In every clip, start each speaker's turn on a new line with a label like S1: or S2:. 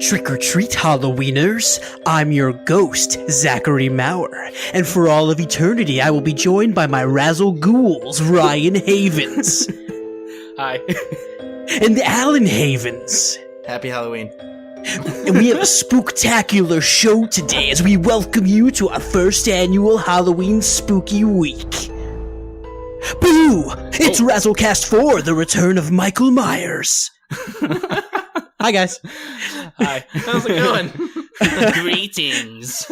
S1: Trick or treat, Halloweeners! I'm your ghost, Zachary Maurer, and for all of eternity I will be joined by my Razzle ghouls, Ryan Havens.
S2: Hi.
S1: And Alan Havens.
S3: Happy Halloween.
S1: And we have a spooktacular show today as we welcome you to our first annual Halloween Spooky Week. Boo! It's RAZZLEcast 4, the return of Michael Myers. Hi, guys.
S3: Hi. How's it going?
S2: Greetings.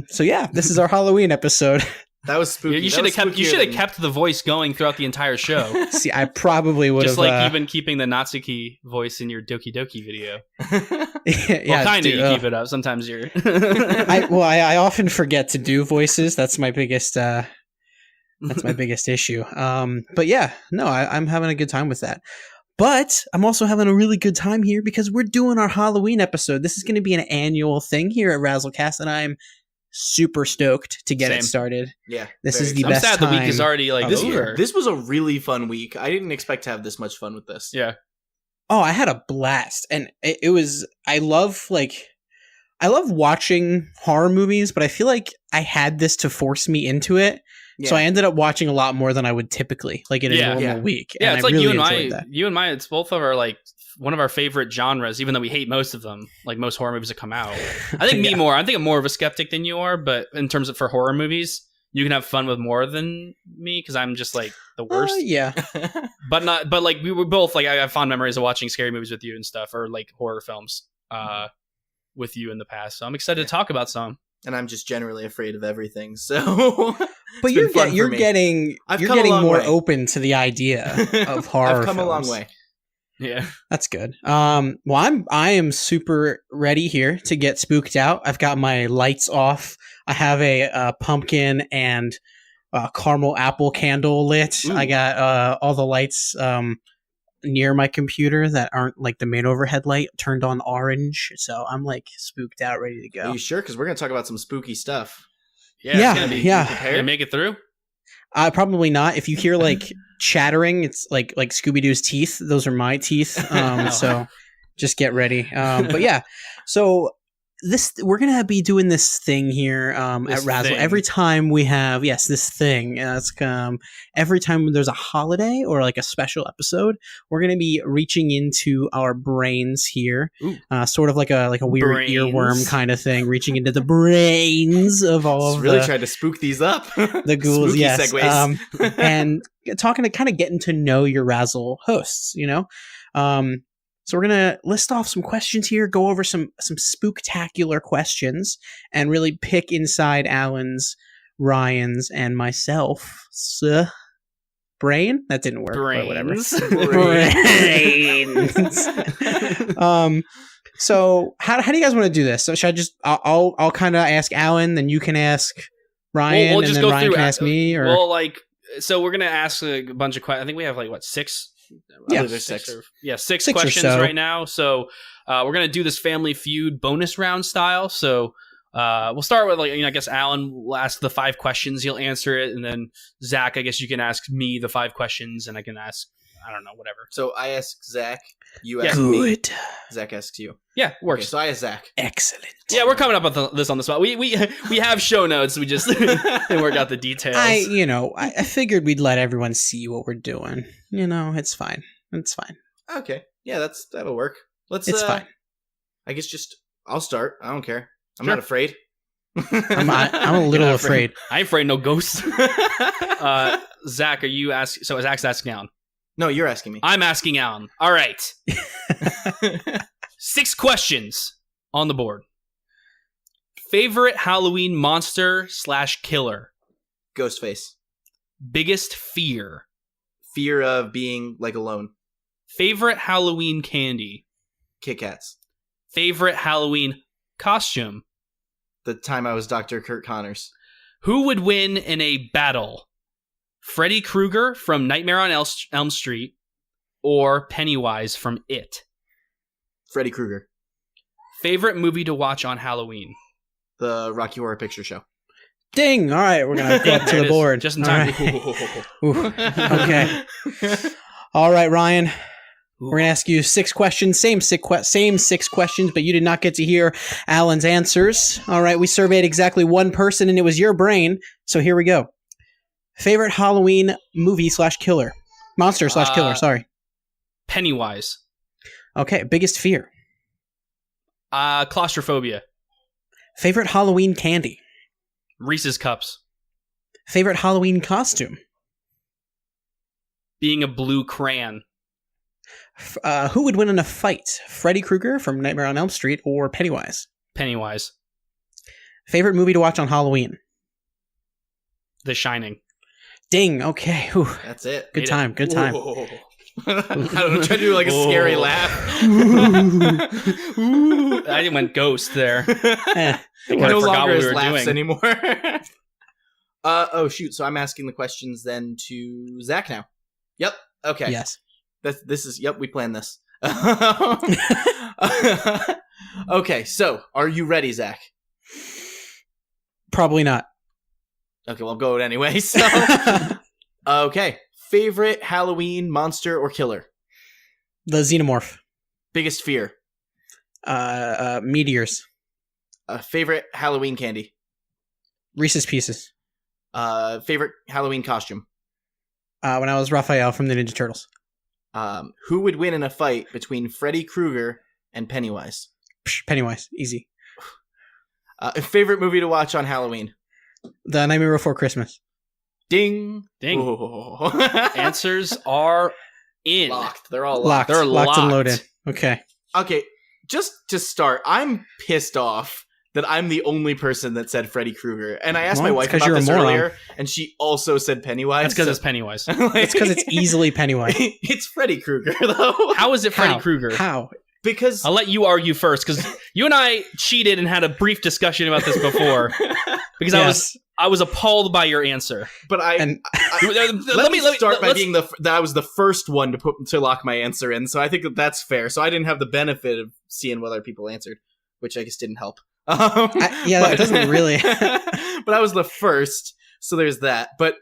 S1: So yeah, this is our Halloween episode.
S3: That was spooky.
S2: You should have kept the voice going throughout the entire show.
S1: See, I probably would have.
S2: Just like you've been keeping the Natsuki voice in your Doki Doki video.
S1: Yeah,
S2: well, kind of. You keep it up. Sometimes you're.
S1: I often forget to do voices. That's my biggest. That's my biggest issue. But yeah, no, I'm having a good time with that. But I'm also having a really good time here because we're doing our Halloween episode. This is going to be an annual thing here at RAZZLEcast, and I'm super stoked to get it started.
S3: Yeah,
S1: this is the
S2: I'm
S1: best
S2: sad
S1: time.
S2: The week is already like over.
S3: This was a really fun week. I didn't expect to have this much fun with this.
S2: Yeah.
S1: Oh, I had a blast, and it was. I love watching horror movies, but I feel like I had this to force me into it. Yeah. So I ended up watching a lot more than I would typically, like in a normal week.
S2: Yeah,
S1: and
S2: it's
S1: I
S2: like
S1: really
S2: you and my. It's both of our like one of our favorite genres, even though we hate most of them, like most horror movies that come out. I think me more. I think I'm more of a skeptic than you are, but in terms of for horror movies, you can have fun with more than me because I'm just like the worst.
S1: Yeah,
S2: but like we were both like I have fond memories of watching scary movies with you and stuff, or like horror films with you in the past. So I'm excited to talk about some.
S3: And I'm just generally afraid of everything. So,
S1: but you're getting more open to the idea of horror.
S3: I've come
S1: films.
S3: a long way.
S2: Yeah,
S1: that's good. Well, I am super ready here to get spooked out. I've got my lights off. I have a pumpkin and caramel apple candle lit. Ooh. I got all the lights near my computer that aren't like the main overhead light turned on orange. So I'm like spooked out, ready to go.
S3: Are you sure? Because we're going to talk about some spooky stuff.
S2: Yeah. You make it through?
S1: Probably not. If you hear like chattering, it's like Scooby-Doo's teeth. Those are my teeth. So just get ready. But yeah, so we're gonna be doing this thing here at Razzle every time we have this thing. Every time there's a holiday or like a special episode, we're gonna be reaching into our brains here, sort of like a weird earworm kind of thing, reaching into the brains of all of
S3: really tried to spook these up.
S1: The ghouls,
S3: spooky segues.
S1: And talking to kind of getting to know your Razzle hosts, you know. So we're going to list off some questions here, go over some spooktacular questions, and really pick inside Alan's, Ryan's, and myself's brain. That didn't work, but whatever. Brains. So how do you guys want to do this? So should I just, I'll kind of ask Alan, then you can ask Ryan, and then Ryan can ask me? Or?
S2: Well, so we're going to ask a bunch of questions. I think we have six.
S3: There's
S2: six questions right now. So we're gonna do this Family Feud bonus round style. So we'll start with I guess Alan will ask the 5 questions. He'll answer it, and then Zach, I guess you can ask me the 5 questions, and I can ask whatever.
S3: So I ask Zach, you ask me. Zach asks you.
S2: Yeah, works.
S3: Okay, so I ask Zach.
S1: Excellent.
S2: Yeah, we're coming up with this on the spot. We have show notes. We just didn't work out the details.
S1: I figured we'd let everyone see what we're doing. It's fine. It's fine.
S3: Okay. Yeah, that'll work.
S1: It's fine.
S3: I guess I'll start. I don't care. I'm not afraid.
S1: I'm a little afraid.
S2: I ain't afraid no ghosts. Zach, are you asking? So Zach's asking Alan.
S3: No, you're asking me.
S2: I'm asking Alan. All right. 6 questions on the board. Favorite Halloween monster / killer?
S3: Ghostface.
S2: Biggest fear?
S3: Fear of being alone.
S2: Favorite Halloween candy?
S3: Kit Kats.
S2: Favorite Halloween costume?
S3: The time I was Dr. Kurt Connors.
S2: Who would win in a battle? Freddy Krueger from Nightmare on Elm Street or Pennywise from It?
S3: Freddy Krueger.
S2: Favorite movie to watch on Halloween?
S3: The Rocky Horror Picture Show.
S1: Ding! All right, we're going to go up to the board.
S2: Just in time.
S1: Right. Okay. All right, Ryan. We're going to ask you 6 questions, same 6 questions, but you did not get to hear Alan's answers. All right, we surveyed exactly one person, and it was your brain. So here we go. Favorite Halloween movie / killer? Monster / killer, sorry.
S2: Pennywise.
S1: Okay, biggest fear?
S2: Claustrophobia.
S1: Favorite Halloween candy?
S2: Reese's Cups.
S1: Favorite Halloween costume?
S2: Being a blue crayon.
S1: Who would win in a fight? Freddy Krueger from Nightmare on Elm Street or Pennywise?
S2: Pennywise.
S1: Favorite movie to watch on Halloween?
S2: The Shining.
S1: Ding. Okay. Whew.
S3: That's it.
S1: Good time. Good time.
S3: I try to do like a scary laugh.
S2: I went ghost there.
S1: Eh.
S2: I
S3: No
S2: forgot
S3: longer
S2: what we
S3: his
S2: were
S3: laughs
S2: doing.
S3: anymore. Oh shoot! So I'm asking the questions then to Zach now. Yep. Okay.
S1: Yes.
S3: This is. Yep. We planned this. Okay. So are you ready, Zach?
S1: Probably not.
S3: Okay. Well, I'll go anyway. So. Okay. Favorite Halloween monster or killer?
S1: The Xenomorph.
S3: Biggest fear?
S1: Meteors.
S3: Favorite Halloween candy?
S1: Reese's Pieces.
S3: Favorite Halloween costume?
S1: When I was Raphael from the Ninja Turtles.
S3: Who would win in a fight between Freddy Krueger and Pennywise?
S1: Pennywise. Easy.
S3: Favorite movie to watch on Halloween?
S1: The Nightmare Before Christmas.
S3: Ding.
S2: Ding.
S3: Whoa.
S2: Answers are in.
S3: Locked. They're all
S1: Locked.
S3: locked.
S2: They're
S1: Locked and
S2: locked.
S1: loaded. Okay.
S3: Okay, just to start, I'm pissed off that I'm the only person that said Freddy Krueger. And I asked
S1: Well,
S3: my wife
S1: it's 'cause
S3: about
S1: you're a
S3: this
S1: moron.
S3: earlier, and she also said Pennywise.
S2: That's because it's Pennywise.
S1: It's because it's easily Pennywise.
S3: It's Freddy Krueger, though.
S2: How is it Freddy
S1: How?
S2: Krueger?
S1: How?
S3: Because...
S2: I'll let you argue first, because you and I cheated and had a brief discussion about this before. Because
S1: Yes.
S2: I was appalled by your answer.
S3: But
S1: And
S3: let me start by being that I was the first one to lock my answer in, so I think that's fair. So I didn't have the benefit of seeing what other people answered, which I guess didn't help.
S1: that doesn't really.
S3: But I was the first, so there's that. But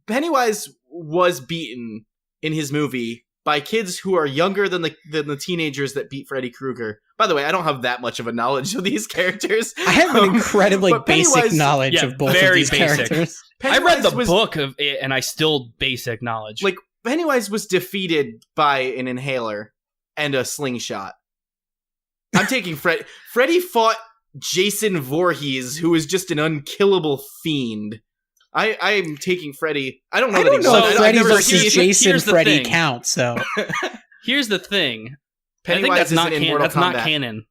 S3: Pennywise was beaten in his movie by kids who are younger than the teenagers that beat Freddy Krueger. By the way, I don't have that much of a knowledge of these characters.
S1: I have an incredibly
S3: but
S1: basic
S3: Pennywise-
S1: knowledge
S2: yeah,
S1: of both of
S2: very
S1: these
S2: basic.
S1: characters.
S2: I read the
S3: Pennywise was-
S2: book of it, and I still basic knowledge.
S3: Like, Pennywise was defeated by an inhaler and a slingshot. I'm taking Freddy. Freddy fought Jason Voorhees, who is just an unkillable fiend. I'm taking Freddy. I don't know.
S1: I don't know if
S3: I've
S1: Freddy
S3: never
S1: versus
S3: seen-
S1: Jason
S2: here's the
S1: Freddy
S2: thing.
S1: counts, so.
S2: Here's the thing. I think
S3: Pennywise
S2: that's not
S3: isn't in
S2: canon.
S3: Mortal
S2: That's not
S3: Kombat.
S2: canon.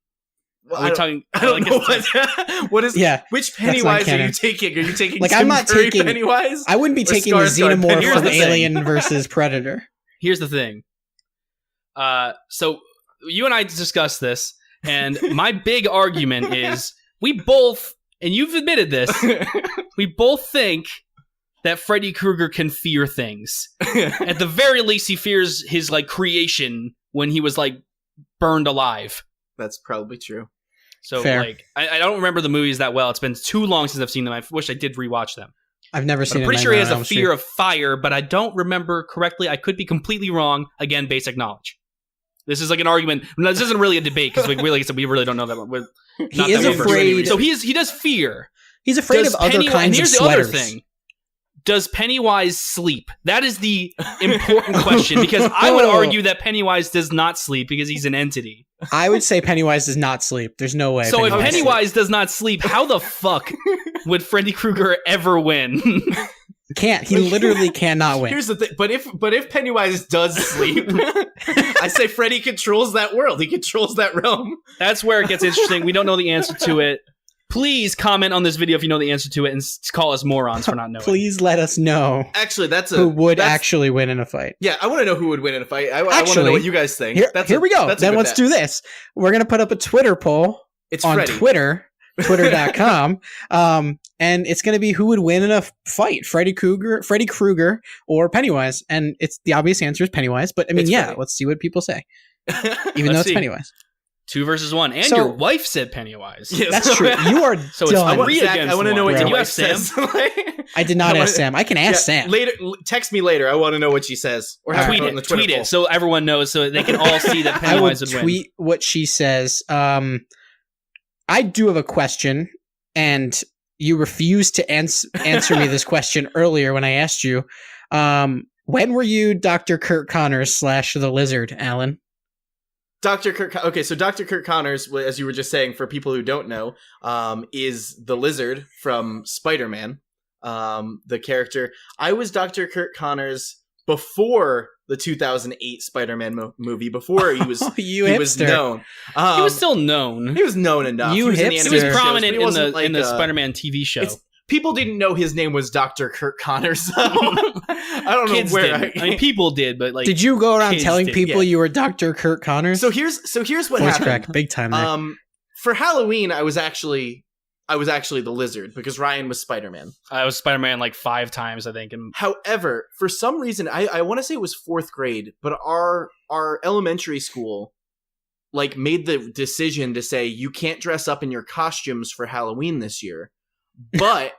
S3: Well,
S2: We're talking.
S3: I don't know
S2: it's-
S3: what is.
S1: Yeah,
S3: Which
S1: that's not
S3: Pennywise are
S1: canon.
S3: you taking? Are you taking
S1: Like,
S3: Tim
S1: I'm not
S3: Curry
S1: taking-
S3: Pennywise?
S1: I wouldn't be
S3: Or
S1: taking the
S3: Skarsgård
S1: Xenomorph
S3: Pennywise?
S1: from
S2: Here's the thing.
S1: Alien versus Predator.
S2: Here's the thing. So you and I discussed this, and my big argument is we both, and you've admitted this, we both think that Freddy Krueger can fear things. At the very least, he fears his creation when he was burned alive.
S3: That's probably true.
S2: So
S1: Fair.
S2: I don't remember the movies that well. It's been too long since I've seen them. I wish I did rewatch them.
S1: I've never
S2: But
S1: seen
S2: I'm
S1: a
S2: pretty sure he has
S1: Nightmare on
S2: a
S1: Elm
S2: fear
S1: Street.
S2: of fire, but I don't remember correctly. I could be completely wrong. Again, basic knowledge. This is an argument. No, this isn't really a debate because like I said, we really don't know that. We're
S1: He
S2: not
S1: is
S2: that well-versed.
S1: afraid.
S2: So he does fear.
S1: He's afraid
S2: Does
S1: of other
S2: Pennywise-
S1: kinds
S2: and
S1: of
S2: here's
S1: sweaters.
S2: the other thing. Does Pennywise sleep? That is the important question, because I would argue that Pennywise does not sleep because he's an entity.
S1: I would say Pennywise does not sleep. There's no way.
S2: So if
S1: sleeps.
S2: Pennywise does not sleep, how the fuck would Freddy Krueger ever win?
S1: Can't. He literally cannot win.
S3: Here's the thing, but if Pennywise does sleep, I say Freddy controls that world. He controls that realm.
S2: That's where it gets interesting. We don't know the answer to it. Please comment on this video if you know the answer to it and call us morons for not knowing.
S1: Please let us know
S3: Actually,
S1: who would actually win in a fight.
S3: Yeah, I want to know who would win in a fight. I want to
S1: Actually,
S3: know what you guys think.
S1: Here we go.
S3: That's a
S1: Then
S3: good
S1: let's
S3: bet.
S1: do this. We're going to put up a Twitter poll
S3: It's
S1: on
S3: Freddy.
S1: Twitter, twitter.com. And it's going to be who would win in a fight, Freddy Krueger or Pennywise. And it's the obvious answer is Pennywise. But I mean,
S3: It's
S1: yeah,
S3: Freddy.
S1: let's see what people say, even though
S2: Let's
S1: it's
S2: see.
S1: Pennywise.
S2: 2 versus 1. And
S1: So-
S2: your wife said Pennywise.
S3: Yes.
S1: That's true. You are
S2: So it's
S1: done.
S2: three
S3: Zach,
S2: against
S3: I want to know
S2: one.
S3: what
S2: Did
S3: your
S2: you
S3: wife
S2: have Sam?
S3: says.
S1: I did not ask Sam. I can ask Sam.
S3: Later, text me later. I want to know what she says. Or have
S2: Tweet
S3: it on the
S2: it.
S3: Twitter
S2: Tweet
S3: poll.
S2: it so everyone knows, so they can all see that
S1: I will
S2: Pennywise would win.
S1: tweet what she says. I do have a question, and you refused to answer me this question earlier when I asked you. When were you Dr. Kurt Connors / the Lizard, Alan?
S3: Dr. Kurt. Okay, so Dr. Kurt Connors, as you were just saying, for people who don't know, is the Lizard from Spider-Man. The character. I was Dr. Kurt Connors before the 2008 Spider-Man movie. Before he was
S1: You
S3: he was
S1: hipster.
S3: known.
S2: He was still known.
S3: He was known enough.
S1: You
S3: he was in the
S1: hipster.
S2: He was
S3: animated shows,
S2: prominent
S3: but he
S2: in
S3: wasn't
S2: the
S3: like,
S2: Spider-Man TV show.
S3: People didn't know his name was Dr. Kurt Connors. So I don't know
S2: Kids
S3: where.
S2: did. I mean, people did, but like,
S1: Did you go around
S2: kids
S1: telling
S2: did,
S1: people
S3: yeah.
S1: you were Dr. Kurt Connors?
S3: So here's what
S1: Voice
S3: happened.
S1: crack, big time there.
S3: For Halloween, I was actually the Lizard because Ryan was Spider-Man.
S2: I was Spider-Man like 5 times, I think. And
S3: However, for some reason, I want to say it was 4th grade, but our elementary school like made the decision to say you can't dress up in your costumes for Halloween this year, but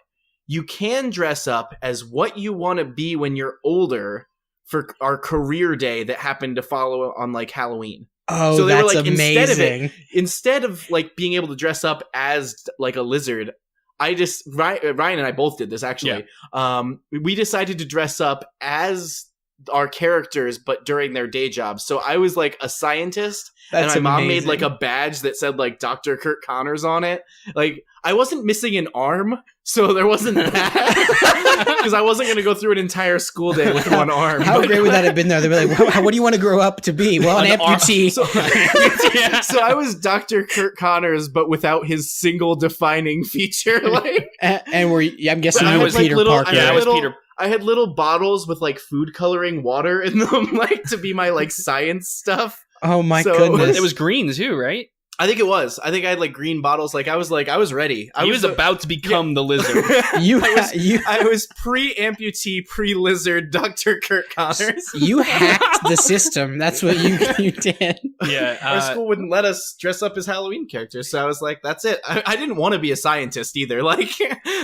S3: you can dress up as what you want to be when you're older for our career day that happened to follow on like Halloween.
S1: Oh,
S3: so they were
S1: that's
S3: like,
S1: amazing.
S3: Instead of like being able to dress up as like a lizard, Ryan and I both did this actually.
S2: Yeah.
S3: We decided to dress up as our characters, but during their day jobs. So I was like a scientist,
S1: That's
S3: and my mom made
S1: amazing.
S3: like a badge that said like Dr. Kurt Connors on it. Like I wasn't missing an arm, so there wasn't that because I wasn't going to go through an entire school day with one arm.
S1: How
S3: But-
S1: great would that have been, though? They'd be like, what do you want to grow up to be? Well, an
S2: An arm.
S1: amputee.
S3: So I was Dr. Kurt Connors, but without his single defining feature. Like,
S1: and I'm guessing
S3: I
S1: you were
S3: was, like,
S1: Peter
S3: little-
S1: Parker.
S3: I
S2: Yeah, I
S3: had
S2: was
S3: little-
S2: Peter.
S3: I had little bottles with like food coloring water in them, like to be my like science stuff.
S1: Oh my
S3: So-
S1: goodness.
S2: It was green too, right?
S3: I think it was. I think I had like green bottles. Like I was ready.
S2: He was about to become the Lizard.
S3: I was pre-amputee, pre-lizard, Dr. Kurt Connors.
S1: You hacked the system. That's what you did.
S2: Yeah.
S3: Our school wouldn't let us dress up as Halloween characters, so I was like, "That's it." I didn't want to be a scientist either. Like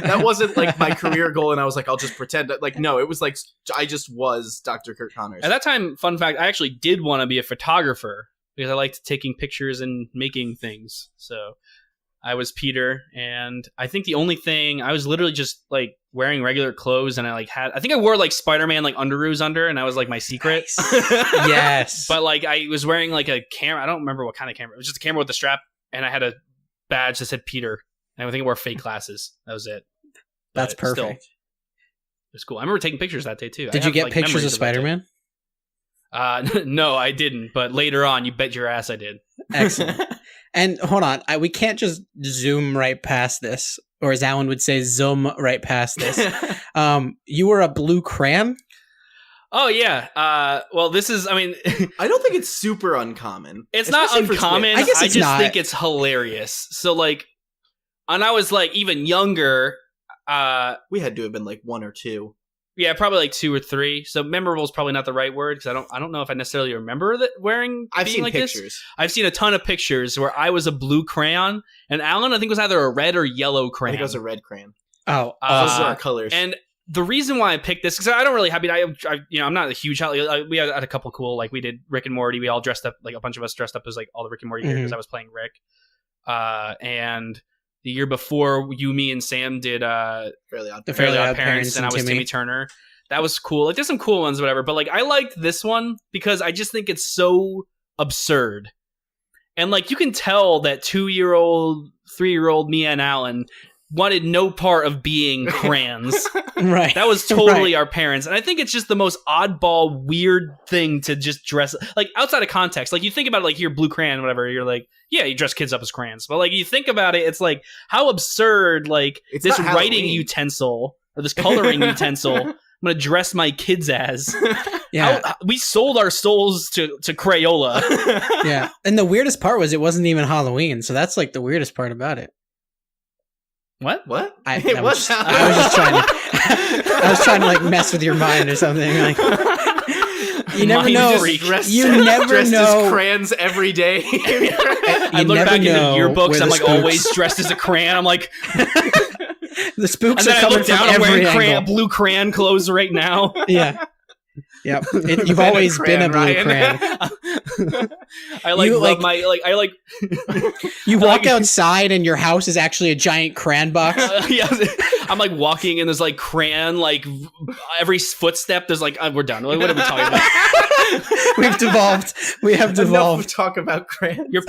S3: that wasn't like my career goal, and I was like, "I'll just pretend." Like no, it was like I just was Dr. Kurt Connors.
S2: At that time, fun fact, I actually did want to be a photographer because I liked taking pictures and making things. So I was Peter, and I think the only thing I was literally just like wearing regular clothes, and I think I wore like Spider-Man like underoos under, and that was like my secret.
S1: Yes.
S2: But like I was wearing like a camera. I don't remember what kind of camera. It was just a camera with a strap, and I had a badge that said Peter. And I think I wore fake glasses. That was it.
S1: That's
S2: But still,
S1: perfect.
S2: it was cool. I remember taking pictures that day too.
S1: Did you get pictures of Spider-Man?
S2: No, I didn't. But later on, you bet your ass I did.
S1: Excellent. And hold on, we can't just zoom right past this, or as Alan would say, zoom right past this. You were a blue crayon?
S2: Oh yeah. Well, this is. I mean,
S3: I don't think it's super uncommon.
S2: it's not
S3: Especially for
S2: uncommon.
S3: twins.
S1: I guess
S2: I
S1: it's
S2: just
S1: not.
S2: think it's hilarious. So like, and I was like even younger.
S3: We had to have been like 1 or 2.
S2: Yeah, probably like 2 or 3. So memorable is probably not the right word because I don't know if I necessarily remember that being
S3: I've seen
S2: like
S3: pictures.
S2: this. I've seen a ton of pictures where I was a blue crayon, and Alan I think was either a red or yellow
S3: I
S2: crayon.
S3: think it was a red crayon.
S1: Oh,
S3: Those are
S2: Uh,
S3: our colors.
S2: And the reason why I picked this because I don't really have. I'm not a huge. We had a couple cool like we did Rick and Morty. We all dressed up like a bunch of us dressed up as like all the Rick and Morty characters. I was playing Rick, and the year before, you, me, and Sam did
S3: Fairly Odd.
S1: The
S3: Parents.
S2: Fairly
S1: Odd
S2: Odd Parents, and I was
S1: Timmy.
S2: Timmy Turner. That was cool. Like, there's some cool ones, whatever. But like, I liked this one because I just think it's so absurd, and like, you can tell that 2-year-old, 3-year-old Mia and Alan wanted no part of being crayons.
S1: right.
S2: That was totally
S1: Right.
S2: our parents. And I think it's just the most oddball, weird thing to just dress like outside of context. Like you think about it, like you're blue crayon, whatever. You're like, yeah, you dress kids up as crayons. But like you think about it, it's like how absurd, like
S3: It's
S2: this
S3: not
S2: writing
S3: Halloween.
S2: utensil or this coloring utensil. I'm going to dress my kids as.
S1: Yeah.
S2: We sold our souls to Crayola.
S1: Yeah. And the weirdest part was it wasn't even Halloween. So that's like the weirdest part about it.
S2: What?
S3: What?
S1: I
S3: It
S1: was
S3: was
S1: just trying to I was trying to like mess with your mind or something. Like You never know. You never know.
S3: As crayons every day.
S2: I look back into yearbooks. I'm like always dressed as a crayon. I'm like,
S1: the spooks
S2: and
S1: are
S2: then I
S1: coming
S2: look down.
S1: from
S2: I'm
S1: every
S2: wearing
S1: angle.
S2: blue crayon clothes right now.
S1: Yeah. Yep. You've always been a blue crayon.
S2: I like
S1: You,
S2: love my like I like.
S1: You walk outside and your house is actually a giant crayon box.
S2: Yeah, I'm like walking and there's like crayon like every footstep. There's like we're done. Like, what are we talking about?
S1: We've devolved. We have devolved.
S3: Enough talk about crayons.
S2: You're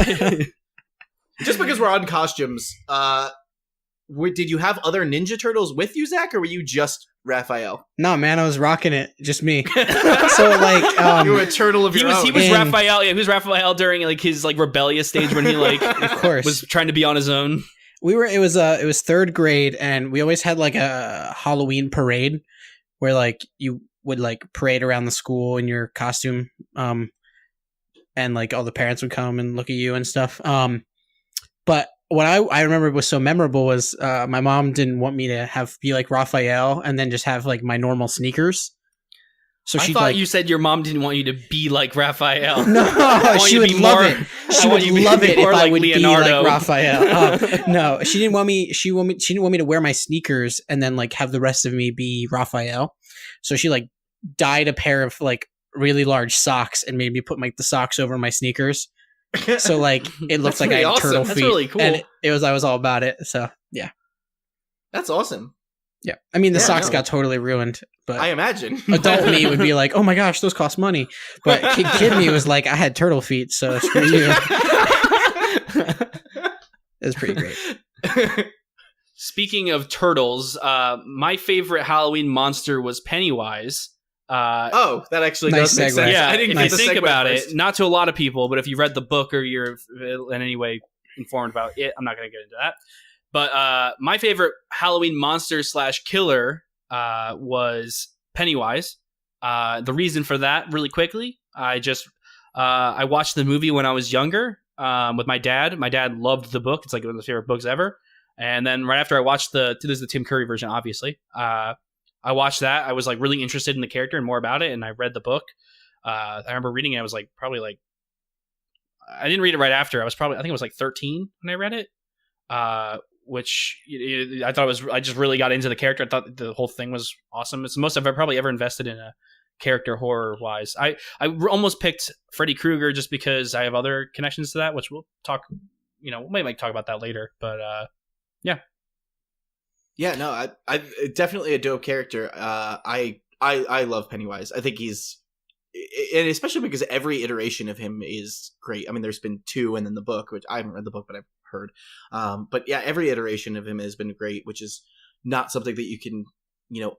S3: Just because we're on costumes, did you have other Ninja Turtles with you, Zach, or were you just Raphael?
S1: No, man, I was rocking it. Just me. So like,
S3: you were a turtle of your own.
S2: He was Raphael. Yeah, he was Raphael during like his like rebellious stage when he like
S1: of course
S2: was trying to be on his own.
S1: It was third grade, and we always had like a Halloween parade where like you would like parade around the school in your costume, and like all the parents would come and look at you and stuff. But what I remember was so memorable was my mom didn't want me to be like Raphael and then just have like my normal sneakers. So
S2: I thought you said your mom didn't want you to be like Raphael.
S1: No, she would love it. She would love it if I would be like Raphael. No, she didn't want me. She didn't want me to wear my sneakers and then like have the rest of me be Raphael. So she like dyed a pair of like really large socks and made me put like the socks over my sneakers. So like it looks like I had turtle feet.
S2: That's really cool.
S1: And I was all about it. So yeah,
S3: that's awesome.
S1: Yeah, I mean the socks got totally ruined, but
S3: I imagine
S1: adult me would be like, "Oh my gosh, those cost money." But kid me was like, "I had turtle feet, so screw you." It was pretty great.
S2: Speaking of turtles, my favorite Halloween monster was Pennywise.
S3: That actually does make sense.
S2: Yeah,
S3: I didn't
S2: if you think about it, not to a lot of people, but if you read the book or you're in any way informed about it, I'm not going to get into that. But my favorite Halloween monster / killer was Pennywise. The reason for that, really quickly, I watched the movie when I was younger with my dad. My dad loved the book. It's like one of his favorite books ever. And then right after I watched this is the Tim Curry version, obviously. I watched that. I was like really interested in the character and more about it. And I read the book. I remember reading it. I was like probably like, I didn't read it right after. I think it was like 13 when I read it. Which I thought I just really got into the character. I thought the whole thing was awesome. It's the most I've probably ever invested in a character horror wise. I almost picked Freddy Krueger just because I have other connections to that, which we'll talk, we might talk about that later, but yeah.
S3: Yeah, no, I definitely a dope character. I love Pennywise. I think he's, and especially because every iteration of him is great. I mean, there's been 2 and then the book, which I haven't read the book, but I've heard. But yeah, every iteration of him has been great, which is not something that you can,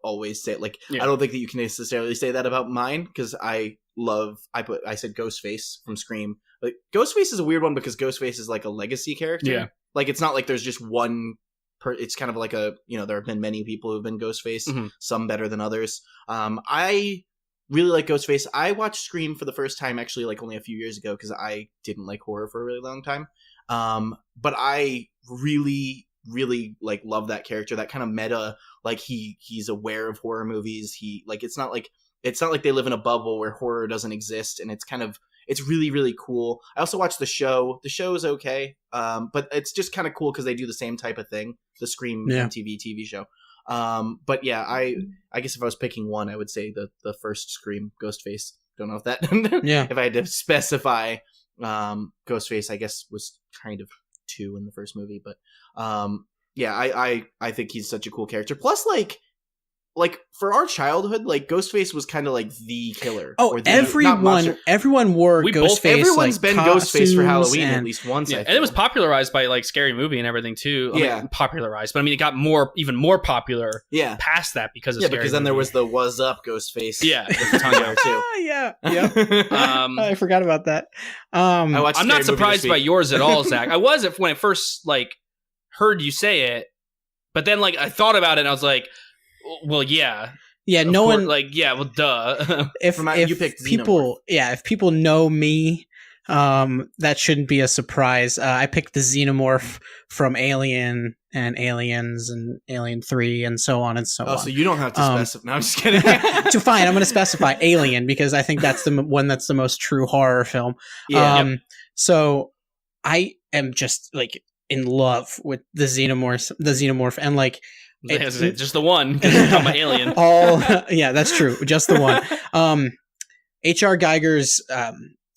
S3: always say. Like, yeah. I don't think that you can necessarily say that about mine, because I said Ghostface from Scream. Like, Ghostface is a weird one because Ghostface is like a legacy character.
S2: Yeah.
S3: Like, it's not like there's just one. It's kind of like there have been many people who've been Ghostface, mm-hmm. some better than others. I really like Ghostface. I watched Scream for the first time actually like only a few years ago because I didn't like horror for a really long time. But I really, really like love that character. That kind of meta, like he's aware of horror movies. It's not like they live in a bubble where horror doesn't exist, and it's really, really cool. I also watched the show. The show is okay, but it's just kind of cool because they do the same type of thing. The Scream MTV TV show. But yeah, I guess if I was picking one, I would say the first Scream, Ghostface. Don't know if that if I had to specify, Ghostface I guess was kind of 2 in the first movie, but yeah, I think he's such a cool character. Plus like for our childhood, like Ghostface was kind of like the killer.
S1: Oh, everyone wore Ghostface.
S3: Everyone's been Ghostface for Halloween at least once.
S2: Yeah, and it was popularized by like Scary Movie and everything too. I mean, popularized, but I mean, it got even more popular.
S3: Yeah,
S2: past that because of Scary
S3: because then
S2: Movie.
S3: there was the "Was Up" Ghostface.
S2: Yeah,
S3: with the tongue out too.
S1: Yeah. I forgot about that.
S2: I'm not surprised by yours at all, Zach. I was when I first like heard you say it, but then like I thought about it and I was like, well, yeah.
S1: Yeah, no one
S2: like, yeah, well, duh.
S1: If people know me, That shouldn't be a surprise. I picked the xenomorph from Alien and Aliens and Alien 3 and so on and so on.
S3: Oh, so you don't have to specify. No, I'm just kidding.
S1: So fine, I'm going to specify Alien because I think that's the one that's the most true horror film.
S3: Yeah.
S1: So I am just like in love with the xenomorph, and like
S2: just the one because you're talking about Alien.
S1: Yeah, that's true. Just the one. H.R. Geiger's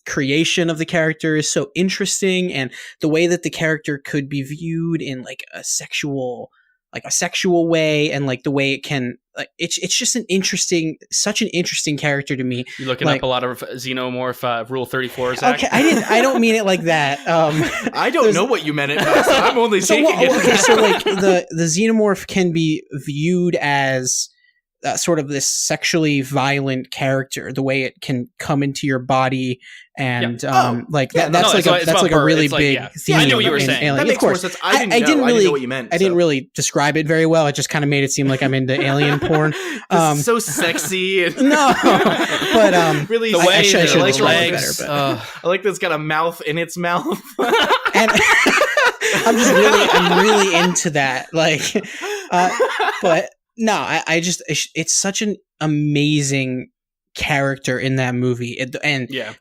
S1: creation of the character is so interesting, and the way that the character could be viewed in like a sexual way, and like the way it can, like, it's just such an interesting character to me.
S2: You looking up a lot of xenomorph Rule 34, Zach?
S1: Okay, I don't mean it like that.
S3: I don't know what you meant it by, so I'm only taking it.
S1: Okay, so like the xenomorph can be viewed as sort of this sexually violent character, the way it can come into your body, and that's like a really big theme.
S2: I know what you were saying.
S1: Alien.
S3: That makes more sense. I didn't know what you meant.
S1: I didn't really describe it very well. It just kind of made it seem like I'm into alien porn.
S3: So sexy. And
S1: no, but
S3: really,
S2: the way
S3: I
S2: like
S3: legs. I like that it's got a mouth in its mouth.
S1: And I'm really into that. Like, but. No, it's such an amazing character in that movie, and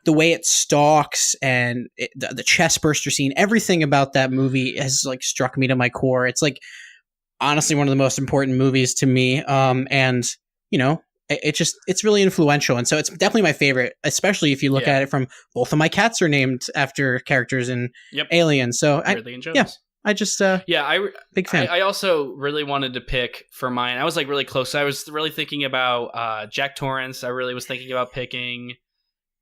S1: the way it stalks, and the chest burster scene, everything about that movie has like struck me to my core. It's like honestly one of the most important movies to me, and you know, it's really influential, and so it's definitely my favorite, especially if you look at it from both of my cats are named after characters in Alien. So
S2: Ridley and Jones.
S1: Yeah. I just big fan.
S2: I also really wanted to pick for mine. I was like really close. I was really thinking about Jack Torrance. I really was thinking about picking,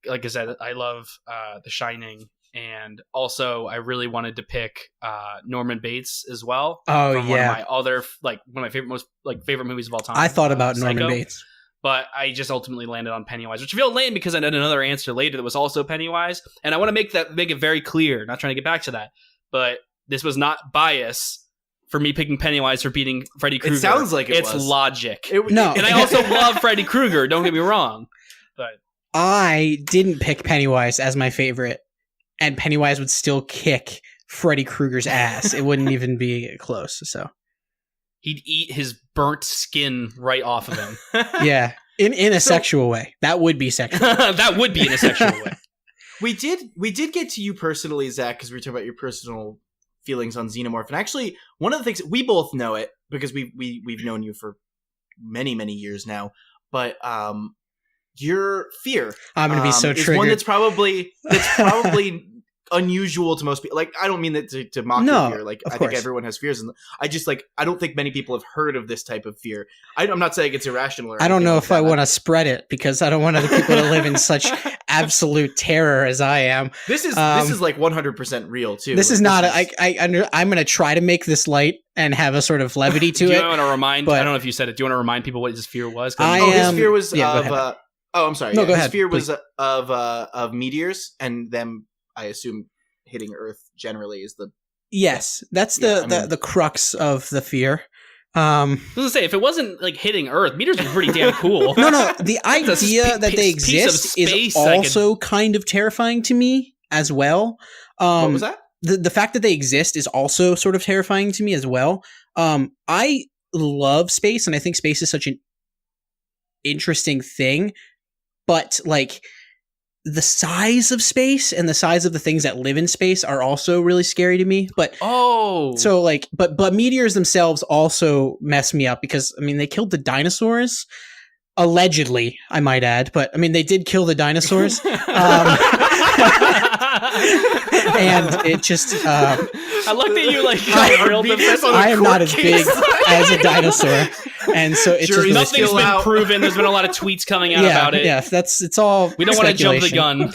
S2: like I said, I love The Shining, and also I really wanted to pick Norman Bates as well.
S1: Oh,
S2: from one of my other one of my favorite movies of all time.
S1: I thought about Norman
S2: Psycho.
S1: Bates,
S2: but I just ultimately landed on Pennywise, which I feel lame because I had another answer later that was also Pennywise, and I want to make it very clear. Not trying to get back to that, but this was not bias for me picking Pennywise for beating Freddy Krueger.
S3: It sounds like
S2: it's logic.
S1: No,
S2: and I also love Freddy Krueger. Don't get me wrong, but
S1: I didn't pick Pennywise as my favorite, and Pennywise would still kick Freddy Krueger's ass. It wouldn't even be close. So
S2: he'd eat his burnt skin right off of him.
S1: Yeah, in a sexual way. That would be sexual.
S2: That would be in a sexual way.
S3: We did get to you personally, Zach, because we were talking about your personal feelings on Xenomorph, and actually one of the things we both know it because we've known you for many years now, but your fear,
S1: I'm gonna be so triggered,
S3: is one that's probably unusual to most people. Like, I don't mean that to mock your fear. Like, I think everyone has fears, and I just I don't think many people have heard of this type of fear. I'm not saying it's irrational. Or
S1: I don't know if I want to spread it because I don't want other people to live in such absolute terror as I am.
S3: This is like 100% real too.
S1: This is not. I'm going to try to make this light and have a a levity to it.
S2: Do you want to remind? I don't know if you said it. Do you want to remind people what his fear was?
S3: His fear was of. I'm sorry.
S1: No, go ahead.
S3: His fear was of meteors, and them, I assume, hitting Earth generally is the.
S1: Yes, that's the crux of the fear.
S2: I was gonna say, if it wasn't like hitting Earth, meteors are pretty damn cool.
S1: No, the idea that they exist is also kind of terrifying to me as well.
S3: What was that?
S1: The fact that they exist is also sort of terrifying to me as well. I love space, and I think space is such an interesting thing, but like the size of space and the size of the things that live in space are also really scary to me. But but meteors themselves also mess me up because I mean they killed the dinosaurs, allegedly, I might add, but I mean they did kill the dinosaurs. And it just
S2: I like that you
S1: I am not as big as a dinosaur, and so it's just
S2: nothing's been proven. There's been a lot of tweets coming out about it.
S1: Yeah, it's all.
S2: We don't want to jump the gun.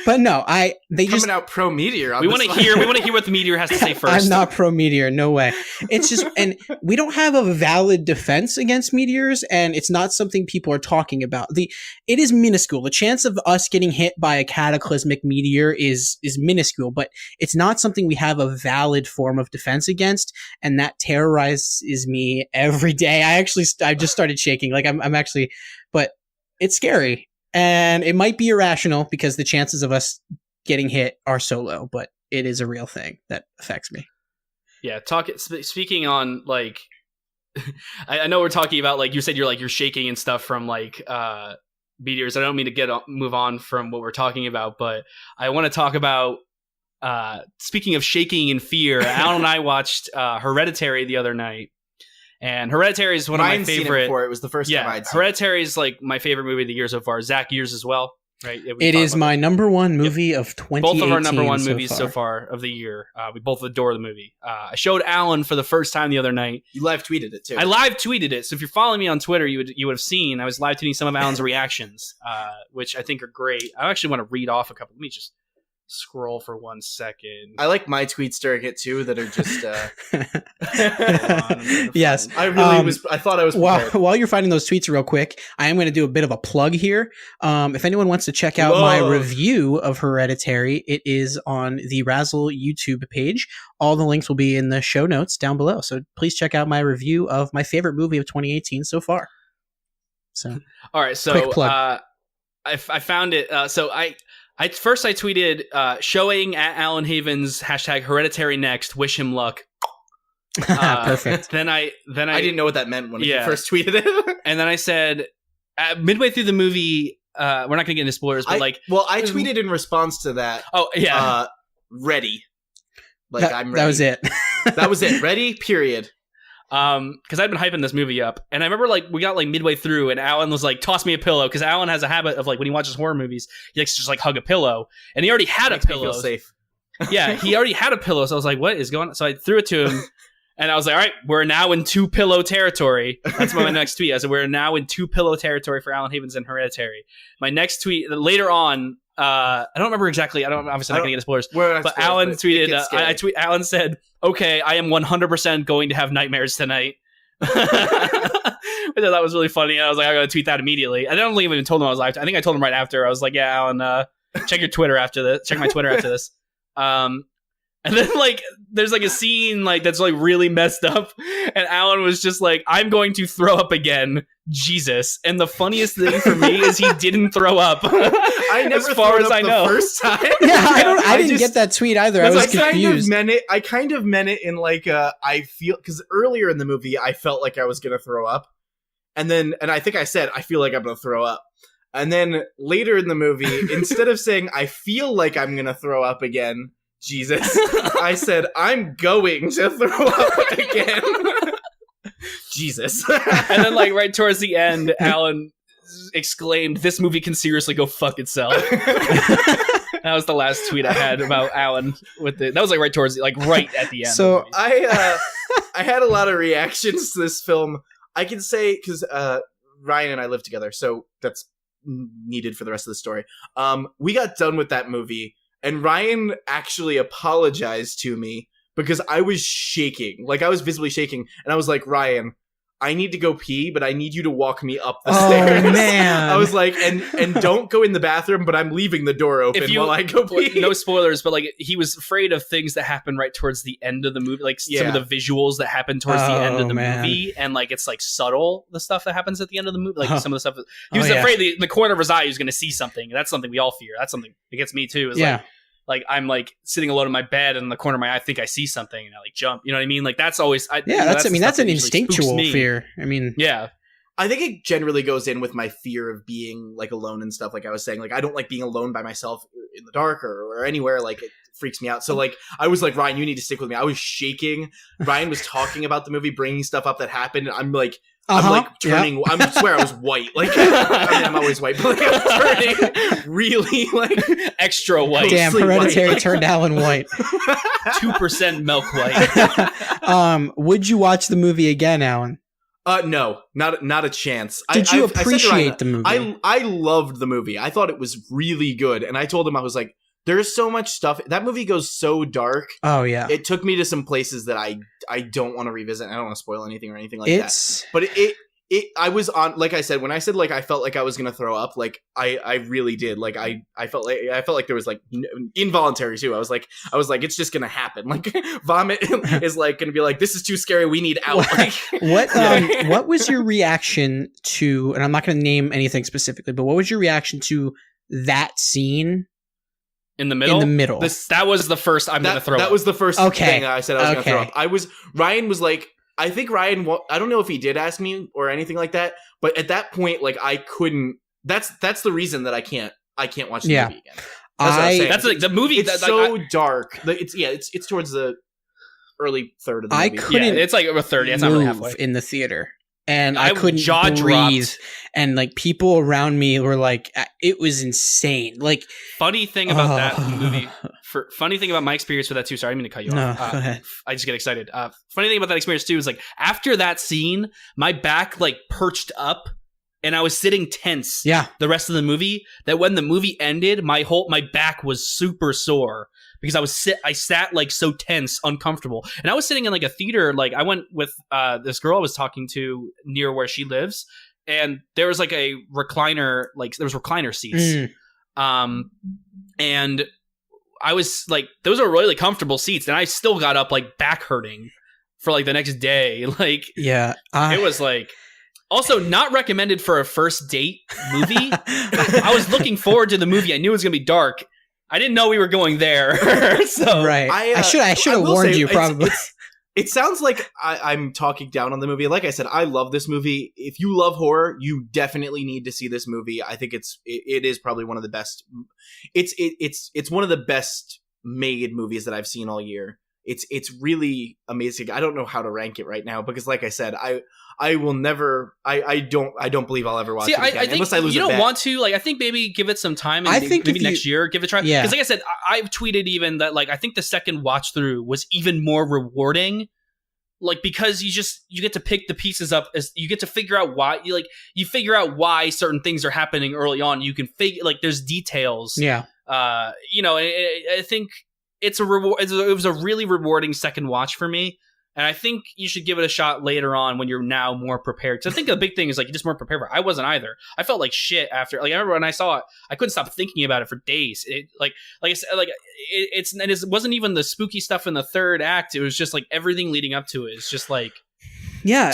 S1: But no, they
S3: coming out pro meteor.
S2: We want to hear what the meteor has to say first.
S1: I'm not pro meteor, no way. It's just, and we don't have a valid defense against meteors, and it's not something people are talking about. It is minuscule. The chance of us getting hit by a cataclysmic meteor is minuscule, but it's not something we have a valid form of defense against, and that terrorizes me every day. I just started shaking. Like I'm actually, but it's scary, and it might be irrational because the chances of us getting hit are so low, but it is a real thing that affects me.
S2: Yeah, speaking on like, I know we're talking about like you said you're shaking and stuff from like meteors. I don't mean to move on from what we're talking about, but I want to talk about speaking of shaking and fear. Alan and I watched Hereditary the other night, and Hereditary is one of my favorite.
S3: Seen it before. It was the first time I'd seen
S2: Hereditary is like my favorite movie of the year so far. Zach, yours as well. Right,
S1: it is my number one movie of 2018.
S2: Both of our number one movies so far of the year. We both adore the movie. I showed Alan for the first time the other night.
S3: You live tweeted it too.
S2: I live tweeted it. So if you're following me on Twitter, you would have seen I was live tweeting some of Alan's reactions, which I think are great. I actually want to read off a couple. Let me just scroll for 1 second.
S3: I like my tweets during it too that are just
S1: yes.
S3: I thought I was prepared.
S1: While you're finding those tweets real quick, I am going to do a bit of a plug here. If anyone wants to check out my review of Hereditary, it is on the Razzle YouTube page. All the links will be in the show notes down below. So please check out my review of my favorite movie of 2018 so far. So
S2: all right, so
S1: quick plug.
S2: I found it. So I tweeted showing at Alan Havens # Hereditary next. Wish him luck.
S1: Perfect.
S2: Then I
S3: didn't know what that meant when you first tweeted it.
S2: And then I said midway through the movie, we're not going to get into spoilers, but I
S3: tweeted in response to that.
S2: Oh yeah,
S3: ready. Like I'm ready.
S1: That was it.
S3: That was it. Ready. Period.
S2: Because I'd been hyping this movie up, and I remember like we got like midway through, and Alan was like, "Toss me a pillow," because Alan has a habit of like when he watches horror movies, he likes to just like hug a pillow, and he already had a pillow.
S3: Me feel safe.
S2: Yeah, he already had a pillow, so I was like, "What is going on?" So I threw it to him, and I was like, "All right, we're now in 2 pillow territory." That's my next tweet. I said, "We're now in 2 pillow territory for Alan Havens and Hereditary." My next tweet later on. I don't remember exactly. Obviously not going to get into spoilers. But Alan tweeted. Alan said, "Okay, I am 100% going to have nightmares tonight." Which I thought was really funny. And I was like, I got to tweet that immediately. I don't even told him I was live. I think I told him right after. I was like, "Yeah, Alan, check your Twitter after this. Check my Twitter after this." And then like there's like a scene like that's like really messed up, and Alan was just like, "I'm going to throw up again, Jesus." And the funniest thing for me is he didn't throw up.
S3: I never, as far as I know, first time.
S1: Yeah, I didn't get that tweet either. I was confused.
S3: I kind of meant it in like I feel, because earlier in the movie I felt like I was gonna throw up, and I think I said I feel like I'm gonna throw up, and then later in the movie, instead of saying I feel like I'm gonna throw up again, Jesus, I said I'm going to throw up again. Jesus.
S2: And then like right towards the end, Alan exclaimed, "This movie can seriously go fuck itself." That was the last tweet I had about Alan that was like right towards right at the end.
S3: So I had a lot of reactions to this film. I can say because Ryan and I live together, so that's needed for the rest of the story. We got done with that movie, and Ryan actually apologized to me because I was shaking. Like, I was visibly shaking. And I was like, "Ryan, I need to go pee, but I need you to walk me up the stairs."
S1: Oh, man.
S3: I was like, and don't go in the bathroom, but I'm leaving the door open while I go pee.
S2: No spoilers, but like he was afraid of things that happen right towards the end of the movie. Like some of the visuals that happen towards the end of the movie. And like, it's like subtle, the stuff that happens at the end of the movie. Like some of the stuff. He was afraid in the corner of his eye he was going to see something. That's something we all fear. That's something that gets me too. Is like I'm like sitting alone in my bed, and in the corner of my eye, I think I see something, and I like jump. You know what I mean? Like that's always.
S1: That's an instinctual fear. I mean,
S2: yeah.
S3: I think it generally goes in with my fear of being like alone and stuff. Like I was saying, like I don't like being alone by myself in the dark or anywhere. Like it freaks me out. So like I was like, "Ryan, you need to stick with me." I was shaking. Ryan was talking about the movie, bringing stuff up that happened. And I'm like. I'm like turning. I swear I was white. Like I mean, I'm always white, but like I was turning really like
S2: extra white.
S1: Damn, Hereditary turned Alan white.
S2: 2% milk white.
S1: Would you watch the movie again, Alan?
S3: No, not a chance.
S1: Did you appreciate the movie?
S3: I loved the movie. I thought it was really good, and I told him I was like, "There's so much stuff. That movie goes so dark."
S1: Oh yeah,
S3: it took me to some places that I don't want to revisit. I don't want to spoil anything or anything like that. But I was on, like I said, when I said like I felt like I was gonna throw up, like I really did. Like I felt like there was like involuntary too. I was like it's just gonna happen. Like vomit is like gonna be like, "This is too scary. We need out." Like,
S1: what was your reaction to? And I'm not gonna name anything specifically, but what was your reaction to that scene?
S2: In the middle?
S1: In the middle.
S2: That was the first I'm going to throw up.
S3: That was the first thing I said I was going to throw up. Ryan was like, I think Ryan, I don't know if he did ask me or anything like that, but at that point, like I couldn't, that's the reason that I can't watch the movie again. That's like the movie. It's so dark. It's towards the early third of the movie.
S1: I couldn't.
S2: It's like a third. It's not really halfway
S1: in the theater, and I couldn't
S2: jaw
S1: breathe.
S2: Dropped.
S1: And like people around me were like, it was insane. Like
S2: funny thing about that movie. Funny thing about my experience with that too. Sorry, I didn't mean to cut you off.
S1: Go ahead.
S2: I just get excited. Funny thing about that experience too is like after that scene, my back like perched up. And I was sitting tense the rest of the movie, that when the movie ended, my back was super sore because I sat like so tense, uncomfortable. And I was sitting in like a theater, like I went with this girl I was talking to near where she lives, and there was like a recliner, like there was recliner seats. And I was like, those are really comfortable seats, and I still got up like back hurting for like the next day. Like it was like also not recommended for a first date movie. I was looking forward to the movie. I knew it was gonna be dark. I didn't know we were going there. So
S1: right. I should have warned you probably.
S3: It sounds like I'm talking down on the movie. Like I said, I love this movie. If you love horror, you definitely need to see this movie. I think it is probably one of the best. It's one of the best made movies that I've seen all year. It's really amazing. I don't know how to rank it right now because, like I said, I will never. I don't believe I'll ever watch it again,
S2: I think
S3: unless I lose.
S2: You don't
S3: bet.
S2: want to. Like, I think maybe give it some time. And
S1: I think
S2: maybe next year give it a try.
S1: Yeah.
S2: Because, like I said, I've tweeted even that. Like, I think the second watch through was even more rewarding. Like, because you get to pick the pieces up, as you get to figure out why you figure out why certain things are happening early on. You can figure there's details.
S1: Yeah.
S2: I think it's a reward. It was a really rewarding second watch for me. And I think you should give it a shot later on when you're now more prepared. Because I think the big thing is you just weren't prepared for it. I wasn't either. I felt like shit after. I remember when I saw it, I couldn't stop thinking about it for days. It I said, it wasn't even the spooky stuff in the third act. It was just everything leading up to it. It's just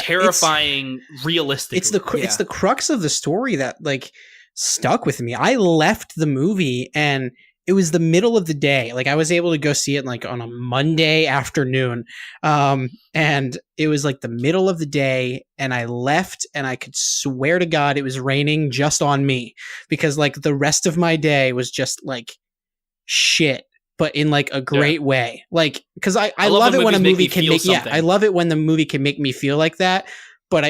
S2: terrifying, realistic.
S1: It's the crux of the story that stuck with me. I left the movie and it was the middle of the day. I was able to go see it on a Monday afternoon. And it was the middle of the day and I left and I could swear to God it was raining just on me because the rest of my day was just shit, but in a great way. Cause I love it when a movie can make, I love it when the movie can make me feel like that. But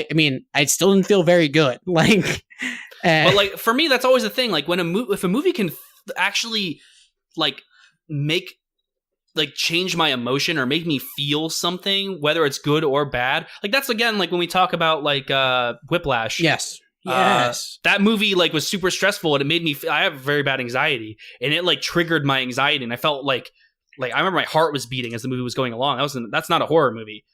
S1: I still didn't feel very good.
S2: But for me, that's always the thing. If a movie can actually make change my emotion or make me feel something, whether it's good or bad, that's again when we talk about Whiplash.
S1: Yes
S2: that movie was super stressful and it made me I have very bad anxiety and it triggered my anxiety and I felt I remember my heart was beating as the movie was going along. That's not a horror movie,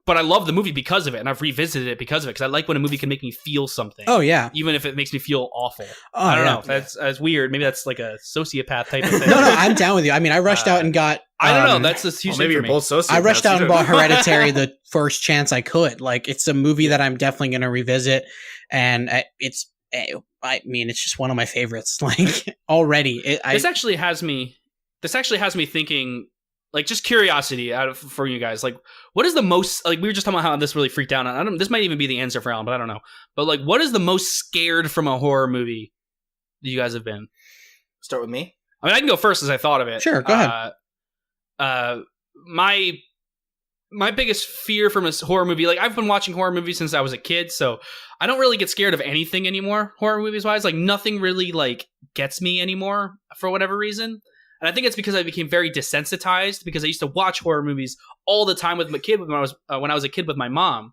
S2: but I love the movie because of it, and I've revisited it because of it, because I like when a movie can make me feel something.
S1: Oh, yeah.
S2: Even if it makes me feel awful. Oh, I don't know. That's weird. Maybe that's a sociopath type of thing.
S1: No, I'm down with you. I rushed out and got...
S2: I don't know. That's a huge
S3: maybe you're both sociopaths.
S1: I rushed out and bought Hereditary the first chance I could. It's a movie that I'm definitely going to revisit, and it's just one of my favorites. Already.
S2: This actually has me thinking... just curiosity for you guys. What is the most... we were just talking about how this really freaked out. This might even be the answer for Alan, but I don't know. But what is the most scared from a horror movie that you guys have been?
S3: Start with me?
S2: I can go first as I thought of it.
S1: Sure, go ahead.
S2: My biggest fear from a horror movie... I've been watching horror movies since I was a kid, so I don't really get scared of anything anymore, horror movies-wise. Nothing really, gets me anymore for whatever reason. And I think it's because I became very desensitized because I used to watch horror movies all the time with my kid when I was a kid with my mom.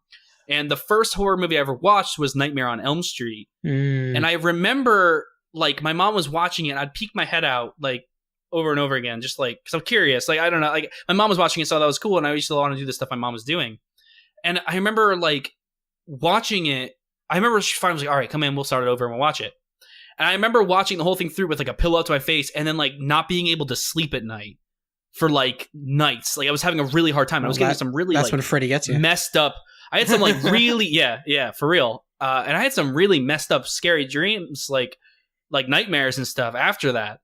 S2: And the first horror movie I ever watched was Nightmare on Elm Street. And I remember my mom was watching it and I'd peek my head out over and over again, just because I'm curious. I don't know. My mom was watching it, so that was cool. And I used to want to do the stuff my mom was doing. And I remember watching it. I remember she finally was all right, come in, we'll start it over and we'll watch it. And I remember watching the whole thing through with a pillow up to my face and then not being able to sleep at night for nights. I was having a really hard time. I was getting some really
S1: that's when Freddy gets you.
S2: Messed up. I had some really yeah, for real. And I had some really messed up scary dreams like nightmares and stuff after that.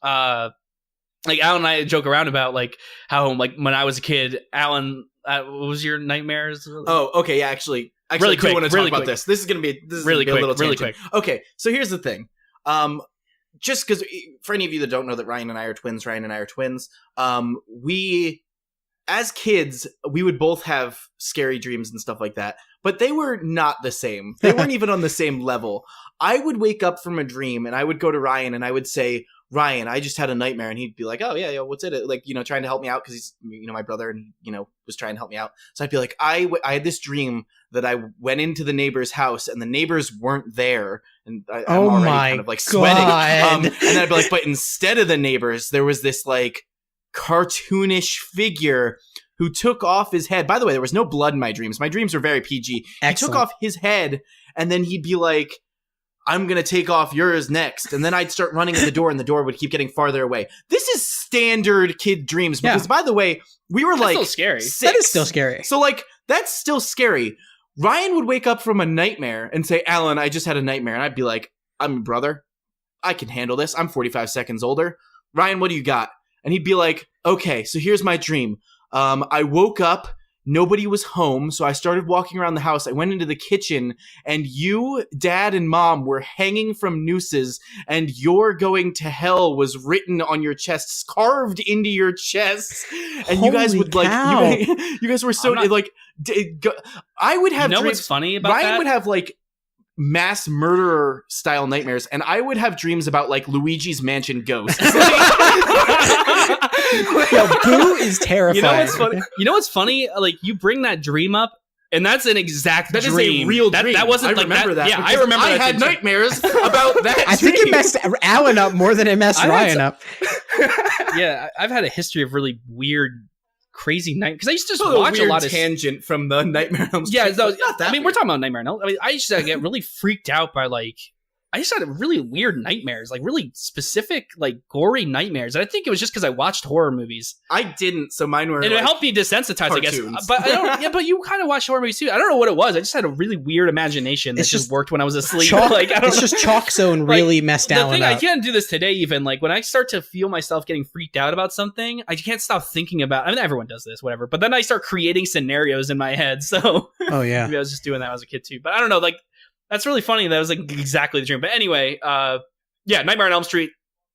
S2: like Alan and I joke around about like how like when I was a kid, Alan, what was your nightmares?
S3: Oh, okay, yeah, actually,
S2: really quick,
S3: I want to
S2: really
S3: talk about
S2: quick.
S3: this. This is gonna be
S2: really quick,
S3: a little
S2: really
S3: tangent.
S2: quick.
S3: Okay, so here's the thing. Just because for any of you that don't know that Ryan and I are twins, we as kids we would both have scary dreams and stuff like that, but they were not the same. They weren't even on the same level. I would wake up from a dream and I would go to Ryan and I would say, Ryan, I just had a nightmare, and he'd be like, oh yeah, what's it? Like, trying to help me out because he's, my brother, and was trying to help me out. So I'd be like, I had this dream that I went into the neighbor's house and the neighbors weren't there, and I'm already kind of like sweating. And then I'd be like, but instead of the neighbors, there was this like cartoonish figure who took off his head. By the way, there was no blood in my dreams. My dreams were very PG. Excellent. He took off his head, and then he'd be like, I'm going to take off yours next. And then I'd start running at the door and the door would keep getting farther away. This is standard kid dreams. Because by the way, we were
S2: that's
S3: like
S2: still scary.
S3: 6.
S1: That is still scary.
S3: So like, that's still scary. Ryan would wake up from a nightmare and say, Alan, I just had a nightmare. And I'd be like, I'm your brother. I can handle this. I'm 45 seconds older. Ryan, what do you got? And he'd be like, okay, so here's my dream. I woke up. Nobody was home, so I started walking around the house. I went into the kitchen, and you, Dad, and Mom were hanging from nooses, and "You're going to hell" was written on your chests, carved into your chests. And
S1: Holy
S3: you guys would
S1: cow.
S3: like, you guys were so like, I would have.
S2: You know
S3: dreams.
S2: what's funny about
S3: Ryan
S2: that?
S3: would have like mass murderer style nightmares, and I would have dreams about like Luigi's Mansion ghosts.
S1: Yo, Boo is terrifying.
S2: You know what's funny? Like, you bring that dream up, and that's an exact dream.
S3: That is a real dream.
S2: That wasn't
S3: I
S2: like
S3: remember that.
S2: Yeah, I remember.
S3: I had nightmares about that.
S1: I think it messed Alan up more than it messed Ryan up.
S2: Yeah, I've had a history of really weird, crazy night because I used to just watch a lot of
S3: tangent from the Nightmare on Elm Street.
S2: Yeah, no,
S3: not that.
S2: I mean, we're talking about Nightmare on Elm. I mean, I used to get really freaked out by like. I just had really weird nightmares, like really specific, like gory nightmares. And I think it was just because I watched horror movies.
S3: I didn't, so mine were.
S2: And it helped me desensitize,
S3: cartoons.
S2: I guess. But I don't. Yeah, but you kind of watch horror movies too. I don't know what it was. I just had a really weird imagination that just worked when I was asleep.
S1: Like I don't know. Just Chalk Zone really messed Alan up. The thing
S2: I can't do this today. Even like when I start to feel myself getting freaked out about something, I can't stop thinking about. I mean, everyone does this, whatever. But then I start creating scenarios in my head. So
S1: oh yeah,
S2: maybe I was just doing that as a kid too. But I don't know, like. That's really funny. That was like exactly the dream. But anyway, yeah, Nightmare on Elm Street.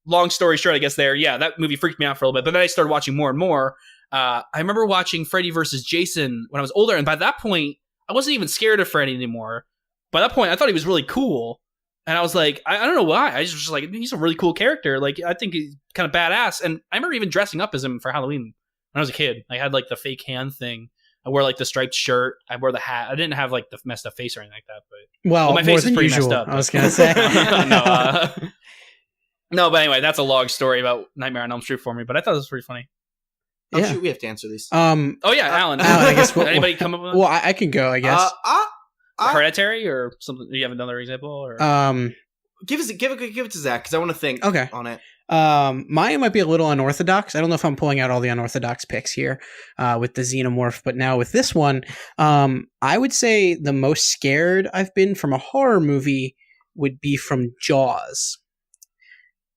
S2: Long story short, I guess there. Yeah, that movie freaked me out for a little bit. But then I started watching more and more. I remember watching Freddy vs. Jason when I was older. And by that point, I wasn't even scared of Freddy anymore. By that point, I thought he was really cool. And I was like, I don't know why. I just was like, he's a really cool character. Like, I think he's kind of badass. And I remember even dressing up as him for Halloween when I was a kid. I had like the fake hand thing. I wore like the striped shirt. I wore the hat. I didn't have like the messed up face or anything like that. But
S1: well
S2: my face is pretty
S1: usual,
S2: messed up.
S1: I was gonna say
S2: no, but anyway, that's a long story about Nightmare on Elm Street for me. But I thought it was pretty funny.
S3: Oh shoot, we have to answer these.
S2: Oh yeah, Alan.
S1: I guess.
S2: Anybody come up with?
S1: Well, I can go. I guess.
S2: Hereditary or something. Do you have another example? Or
S3: give it to Zach because I want to think. On it.
S1: Mine might be a little unorthodox. I don't know if I'm pulling out all the unorthodox picks here with the Xenomorph, but now with this one, I would say the most scared I've been from a horror movie would be from Jaws.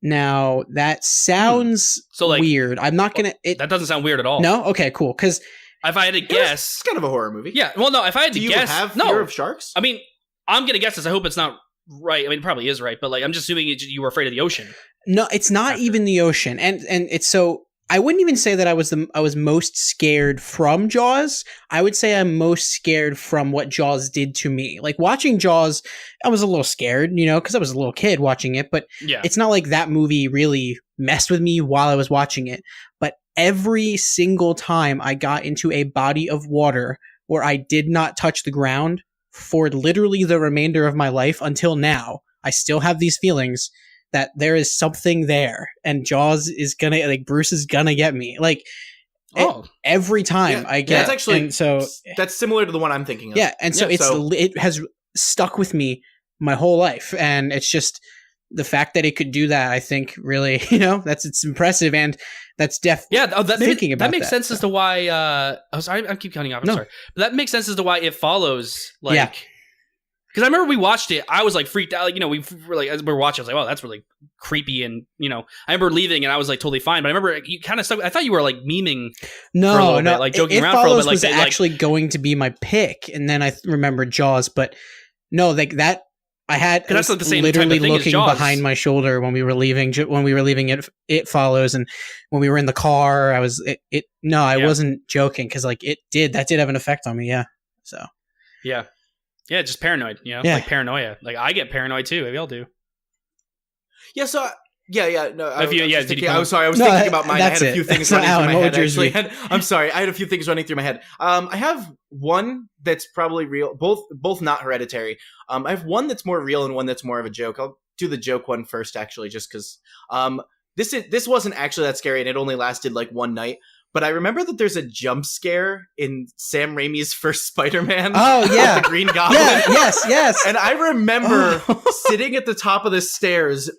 S1: Now, that sounds weird. I'm not going to...
S2: That doesn't sound weird at all.
S1: No? Okay, cool. Because
S2: if I had to guess...
S3: It's kind of a horror movie.
S2: Yeah, well, no, if I had to guess...
S3: Do you have fear of sharks?
S2: I mean, I'm going to guess this. I hope it's not right. I mean, it probably is right, but like, I'm just assuming you were afraid of the ocean.
S1: No, it's not even the ocean, and it's so. I wouldn't even say that I was most scared from Jaws. I would say I'm most scared from what Jaws did to me. Like watching Jaws, I was a little scared, because I was a little kid watching it. But it's not like that movie really messed with me while I was watching it. But every single time I got into a body of water where I did not touch the ground for literally the remainder of my life until now, I still have these feelings that there is something there, and Jaws is gonna, like, Bruce is gonna get me. Like, every time I get,
S3: that's actually,
S1: and so
S3: that's similar to the one I'm thinking of.
S1: Yeah, and so it has stuck with me my whole life, and it's just the fact that it could do that. I think really, it's impressive, and that's thinking about
S2: that makes sense as to why. I keep cutting off. I'm sorry, but that makes sense as to why it follows. Like, Because I remember we watched it, I was like freaked out. Like, we were like, as we were watching, I was like, wow, that's really creepy. And I remember leaving and I was like totally fine. But I remember you kind of stuck. I thought you were like memeing for a little bit, like joking around for a little bit. Like,
S1: was actually going to be my pick, and then I remembered Jaws. But no, like that. I had
S2: that's like the same
S1: literally
S2: type of
S1: looking behind my shoulder when we were leaving. It follows, and when we were in the car, I was I wasn't joking because like that did have an effect on me. Yeah. So.
S2: Yeah. Yeah. Just paranoid. Like paranoia. Like I get paranoid too. Maybe I'll do.
S3: Yeah. So. Yeah. No.
S2: I'm
S3: sorry. I was thinking about mine. I had a few things running through my head. Actually, I'm sorry. I had a few things running through my head. I have one that's probably real. Both not Hereditary. I have one that's more real and one that's more of a joke. I'll do the joke one first, actually, just because. This wasn't actually that scary, and it only lasted like one night. But I remember that there's a jump scare in Sam Raimi's first Spider-Man.
S1: Oh yeah,
S3: the Green Goblin.
S1: Yeah, yes.
S3: And I remember sitting at the top of the stairs,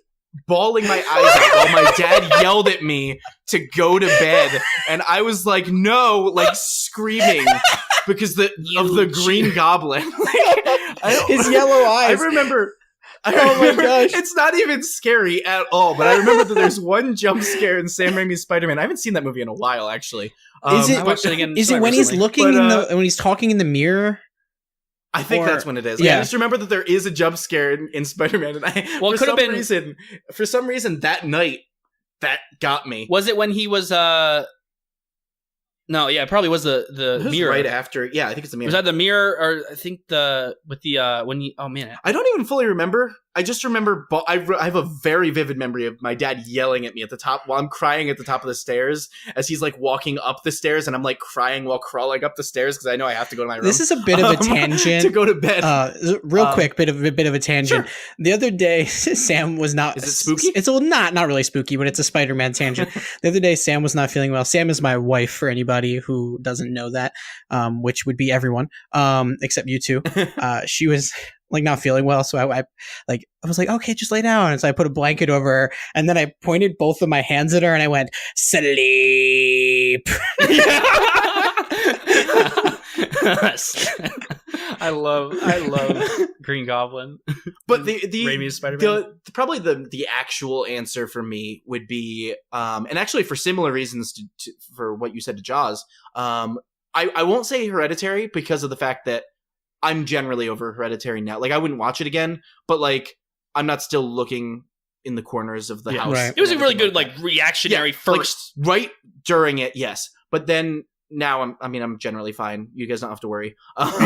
S3: bawling my eyes out while my dad yelled at me to go to bed, and I was like, no, like screaming because of the Green Goblin.
S1: His yellow eyes.
S3: I remember.
S1: Oh my gosh.
S3: It's not even scary at all, but I remember that there's one jump scare in Sam Raimi's Spider-Man. I haven't seen that movie in a while, actually.
S1: Is it when he's looking when he's talking in the mirror?
S3: I think that's when it is.
S1: Yeah.
S3: I just remember that there is a jump scare in Spider-Man, and for some reason that night that got me.
S2: Was it when he was No, yeah, it probably was the mirror
S3: right after. Yeah, I think it's the mirror.
S2: Was that the mirror, or I think when you? Oh man,
S3: I don't even fully remember. I just remember. I have a very vivid memory of my dad yelling at me at the top while I'm crying at the top of the stairs as he's like walking up the stairs, and I'm like crying while crawling up the stairs because I know I have to go to my room.
S1: This is a bit of a tangent
S3: to go to bed.
S1: Real quick, bit of a tangent.
S3: Sure.
S1: The other day, Sam was not.
S3: Is it spooky?
S1: It's not really spooky, but it's a Spider-Man tangent. The other day, Sam was not feeling well. Sam is my wife, for anybody who doesn't know that, which would be everyone, except you two. She was like not feeling well, so I was like, okay, just lay down. And so I put a blanket over her, and then I pointed both of my hands at her, and I went, sleep.
S2: I love Green Goblin.
S3: But the
S2: Raimi's Spider-Man.
S3: Probably the actual answer for me would be, and actually for similar reasons for what you said to Jaws, I won't say Hereditary because of the fact that I'm generally over Hereditary now. Like, I wouldn't watch it again, but like, I'm not still looking in the corners of the house.
S1: Right.
S2: It was a really good like reactionary first,
S3: like, right during it, yes. But then now I'm generally fine. You guys don't have to worry.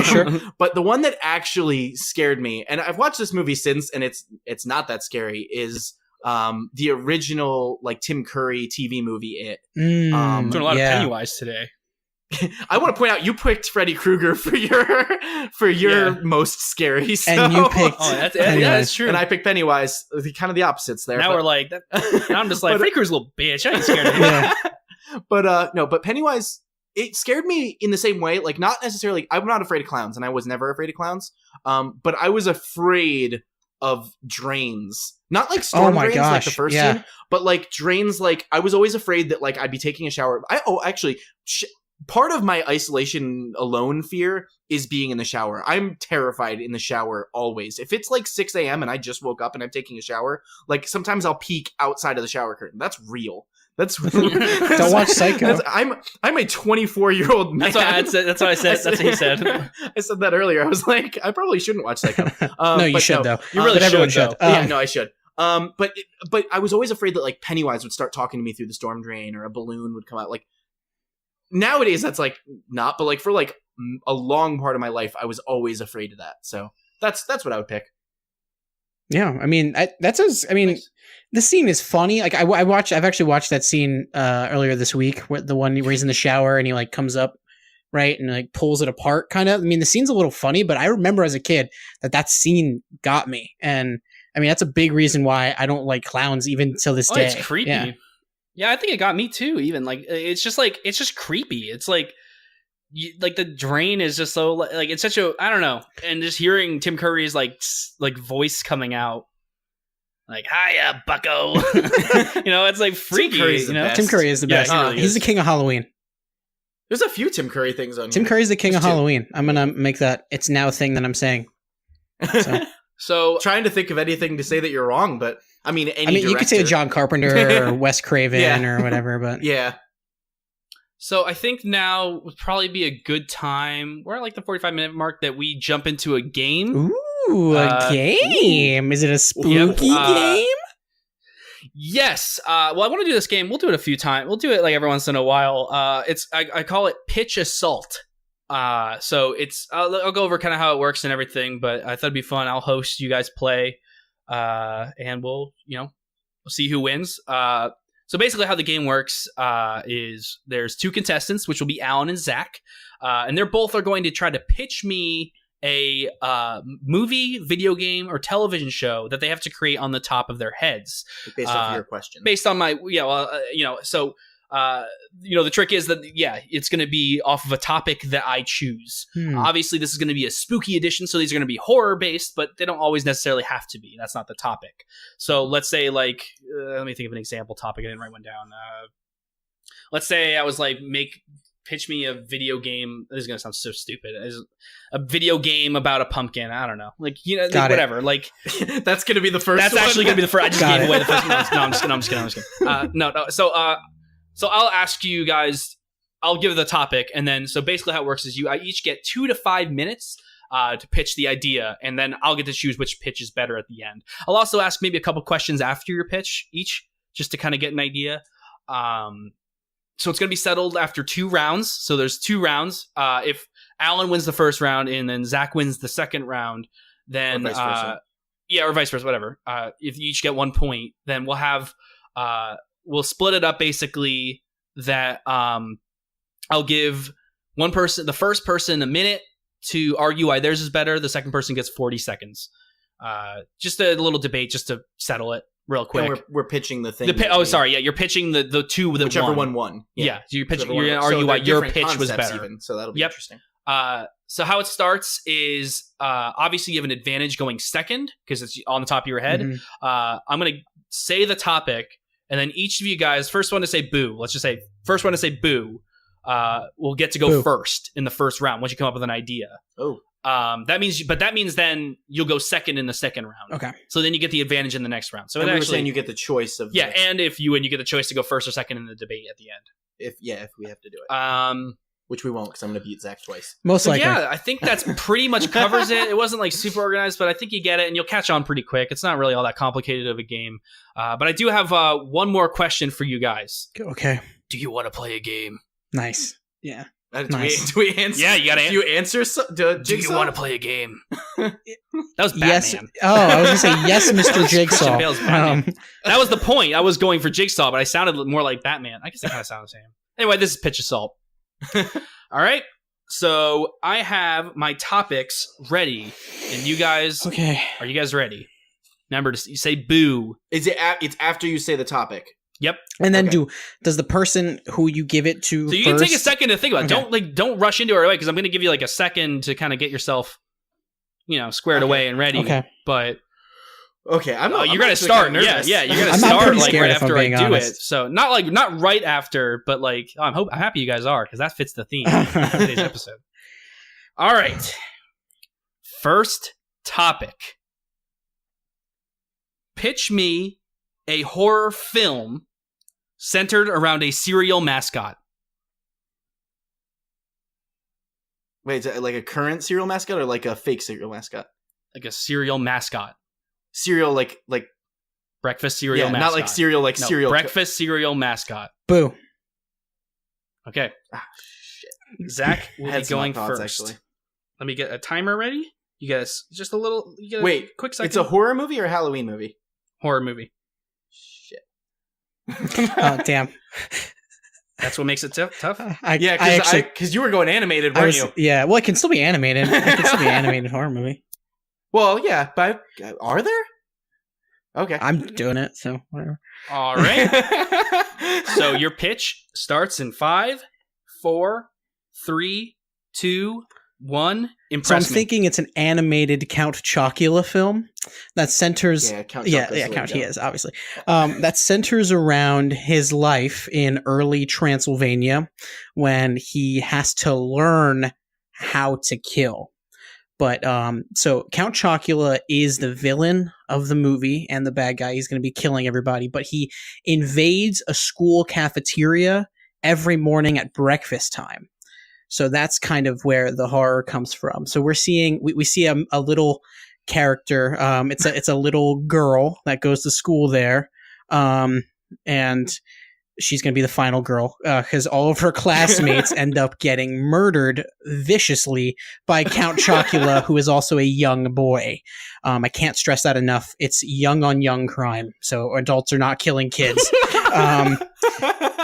S1: Sure.
S3: But the one that actually scared me, and I've watched this movie since, and it's not that scary, is the original like Tim Curry TV movie It.
S2: Doing a lot of Pennywise today.
S3: I want to point out you picked Freddy Krueger for your most scary. So.
S1: And you picked
S2: that's true.
S3: And I picked Pennywise. Kind of the opposites there.
S2: Now we're like, now I'm just like, Freddy Krueger's a little bitch. I ain't scared of him.
S1: Yeah.
S3: But Pennywise, it scared me in the same way. Like, not necessarily. I'm not afraid of clowns, and I was never afraid of clowns. But I was afraid of drains. Not like storm drains like the first scene, but like drains. Like, I was always afraid that like I'd be taking a shower. Part of my isolation alone fear is being in the shower. I'm terrified in the shower always. If it's like 6 a.m. and I just woke up and I'm taking a shower, like sometimes I'll peek outside of the shower curtain. That's real.
S1: Don't watch Psycho.
S3: I'm a 24-year-old man.
S2: That's what I said. That's what he said.
S3: I said that earlier. I was like, I probably shouldn't watch Psycho.
S1: No, you should though.
S2: You really
S1: everyone
S2: should.
S3: Yeah, no, I should. But I was always afraid that like Pennywise would start talking to me through the storm drain, or a balloon would come out. Like, nowadays that's like not, but like for like a long part of my life I was always afraid of that. So that's what I would pick.
S1: Yeah, I mean the scene is funny. Like I've actually watched that scene earlier this week, where the one where he's in the shower and he like comes up, right, and like pulls it apart kind of. I mean, the scene's a little funny, but I remember as a kid that scene got me. And I mean, that's a big reason why I don't like clowns even till this day.
S2: It's creepy. Yeah, I think it got me too. Even like it's just creepy. It's like the drain is just so like it's such a, I don't know. And just hearing Tim Curry's like voice coming out, like "Hiya, Bucko," it's like freaky.
S1: Tim Curry is the best.
S2: Yeah,
S1: he's the king of Halloween.
S3: There's a few Tim Curry things on.
S1: Tim Curry's the king of Halloween. I'm gonna make that. It's now a thing that I'm saying.
S2: So
S3: trying to think of anything to say that you're wrong, but I mean,
S1: you could say John Carpenter or Wes Craven or whatever, but
S3: yeah.
S2: So I think now would probably be a good time. We're at like the 45-minute mark that we jump into a game.
S1: Ooh, a game. Is it a spooky game?
S2: Yes. Well, I want to do this game. We'll do it a few times. We'll do it like every once in a while. I call it Pitch Assault. So it's I'll go over kind of how it works and everything, but I thought it'd be fun. I'll host, you guys play, and we'll see who wins. So basically how the game works is there's two contestants, which will be Alan and Zach, and they're both are going to try to pitch me a movie, video game, or television show that they have to create on the top of their heads.
S3: Based off of your question.
S2: Based on my, so... the trick is that it's going to be off of a topic that I choose. Obviously this is going to be a spooky edition, so these are going to be horror based, but they don't always necessarily have to be. That's not the topic. So let's say like let me think of an example topic. I didn't write one down. Let's say I was like pitch me a video game. This is going to sound so stupid. A video game about a pumpkin. I don't know. Like, whatever. Like
S3: that's going to be the first
S2: That's
S3: one.
S2: actually going to be the first. I just gave away the first one. No, I'm just kidding. No. So I'll ask you guys, I'll give the topic, and then, so basically how it works is I each get 2 to 5 minutes to pitch the idea, and then I'll get to choose which pitch is better at the end. I'll also ask maybe a couple questions after your pitch each, just to kind of get an idea. So it's going to be settled after 2 rounds. So there's 2 rounds. If Alan wins the first round and then Zach wins the second round, then,
S3: or vice versa.
S2: Or vice versa, whatever. If you each get 1 point, then we'll have, we'll split it up basically that I'll give one person, the first person, a minute to argue why theirs is better. The second person gets 40 seconds. Just a little debate just to settle it real quick.
S3: And we're pitching the thing.
S2: You're pitching the two that
S3: whichever one won.
S2: Yeah, so you're pitching. You're going to argue why your pitch was better.
S3: Even, so that'll be interesting.
S2: So how it starts is obviously you have an advantage going second because it's on the top of your head. Mm-hmm. I'm going to say the topic, and then each of you guys, first one to say boo. Let's just say first one to say boo. Will get to go first in the first round once you come up with an idea.
S3: Oh.
S2: That means then you'll go second in the second round.
S1: Okay.
S2: So then you get the advantage in the next round. So
S3: and we were saying you get the choice of
S2: and if you win, you get the choice to go first or second in the debate at the end.
S3: If we have to do it. Which we won't, because I'm going to beat Zach twice.
S1: Most likely.
S2: Yeah, I think that's pretty much covers it. It wasn't like super organized, but I think you get it, and you'll catch on pretty quick. It's not really all that complicated of a game. But I do have one more question for you guys.
S1: Okay.
S2: Do you want to play a game?
S1: Nice. Yeah.
S3: Do we answer?
S2: Yeah, you got to answer.
S3: Do you answer?
S2: Do you want to play a game? That was Batman.
S1: Yes. Oh, I was going to say yes, Mr. Jigsaw.
S2: That was the point. I was going for Jigsaw, but I sounded more like Batman. I guess they kind of sound the same. Anyway, this is Pitch Assault. All right. So I have my topics ready, and you guys, are you guys ready? Remember to say boo.
S3: Is it? It's after you say the topic.
S2: Yep.
S1: And then does the person who you give it to
S2: so you
S1: first?
S2: can take a second to think about it. Don't rush into it right away, because I'm going to give you like a second to kind of get yourself, squared away and ready.
S1: Okay.
S2: But
S3: okay,
S2: you're going to start. Yeah, you're going to start like right after I do it. So not right after, but like I'm happy you guys are, because that fits the theme of today's episode. All right. First topic. Pitch me a horror film centered around a cereal mascot.
S3: Wait, is it like a current cereal mascot or like a fake cereal mascot?
S2: Like a cereal mascot.
S3: Cereal like
S2: breakfast cereal mascot.
S3: Not like cereal cereal.
S2: Breakfast cereal mascot.
S1: Boo.
S2: Okay.
S3: Shit.
S2: Zach will be going first.
S3: Actually.
S2: Let me get a timer ready. You guys, just a little.
S3: Wait,
S2: quick second.
S3: It's a horror movie or a Halloween movie?
S2: Horror movie.
S3: Shit.
S1: Oh, damn.
S2: That's what makes it tough?
S3: Because you were going animated, weren't you?
S1: Yeah, well, it can still be animated. It can still be an animated horror movie.
S3: Well, yeah, but are there? Okay.
S1: I'm doing it, so whatever.
S2: All right. So your pitch starts in 5, 4, 3, 2, 1. Impress
S1: So I'm thinking it's an animated Count Chocula film that centers.
S3: Yeah, Count
S1: he is obviously. That centers around his life in early Transylvania when he has to learn how to kill. But so Count Chocula is the villain of the movie and the bad guy. He's going to be killing everybody, but he invades a school cafeteria every morning at breakfast time. So that's kind of where the horror comes from. So we see a little character. It's a little girl that goes to school there, and she's going to be the final girl because all of her classmates end up getting murdered viciously by Count Chocula, who is also a young boy. I can't stress that enough. It's young on young crime, so adults are not killing kids.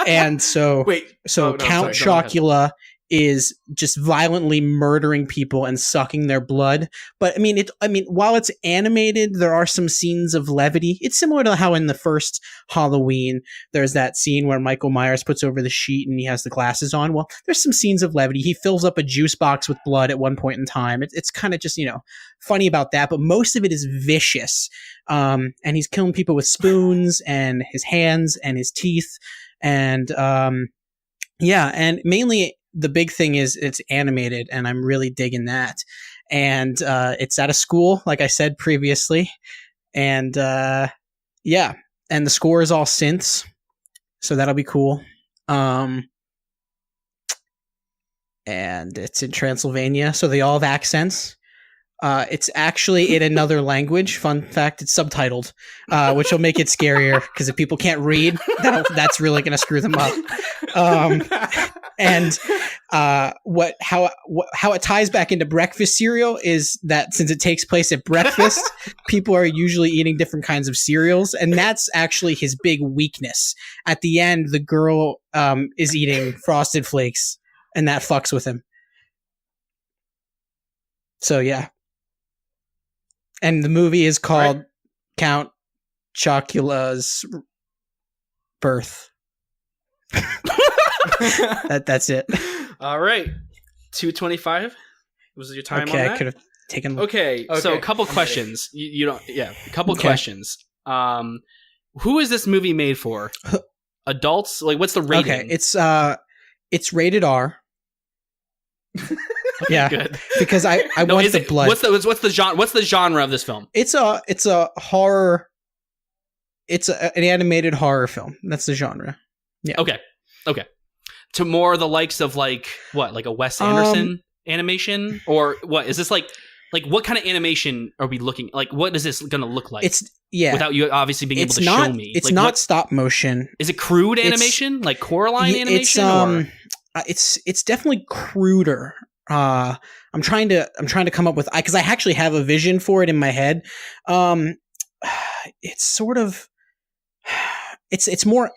S1: And so, Count Chocula is just violently murdering people and sucking their blood. But while it's animated, there are some scenes of levity. It's similar to how in the first Halloween, there's that scene where Michael Myers puts over the sheet and he has the glasses on. Well, there's some scenes of levity. He fills up a juice box with blood at one point in time. It's kind of just, funny about that, but most of it is vicious. And he's killing people with spoons and his hands and his teeth. And, and mainly, the big thing is it's animated, and I'm really digging that. And it's at a school, like I said previously. And and the score is all synths, so that'll be cool. And it's in Transylvania, so they all have accents. It's actually in another language. Fun fact, it's subtitled, which will make it scarier, because if people can't read, that's really going to screw them up. And how it ties back into breakfast cereal is that since it takes place at breakfast, people are usually eating different kinds of cereals, and that's actually his big weakness. At the end, the girl is eating Frosted Flakes, and that fucks with him. So yeah. And the movie is called Count Chocula's Birth. That's it.
S2: All right. 2:25 was your time on that?
S1: I could have taken...
S2: Okay, so a couple questions. You don't... Yeah, a couple questions. Who is this movie made for? Adults? Like, what's the rating?
S1: Okay, it's rated R. Yeah, good. Because I want the blood.
S2: What's the genre? What's the genre of this film?
S1: It's a horror. It's an animated horror film. That's the genre. Yeah.
S2: Okay. To more the likes of like a Wes Anderson animation, or what is this like what kind of animation are we looking like? What is this going to look like? Without you obviously being able to show me.
S1: It's not stop motion.
S2: Is it crude animation, like Coraline animation?
S1: It's definitely cruder. I'm trying to come up with, because I actually have a vision for it in my head. It's sort of, it's more,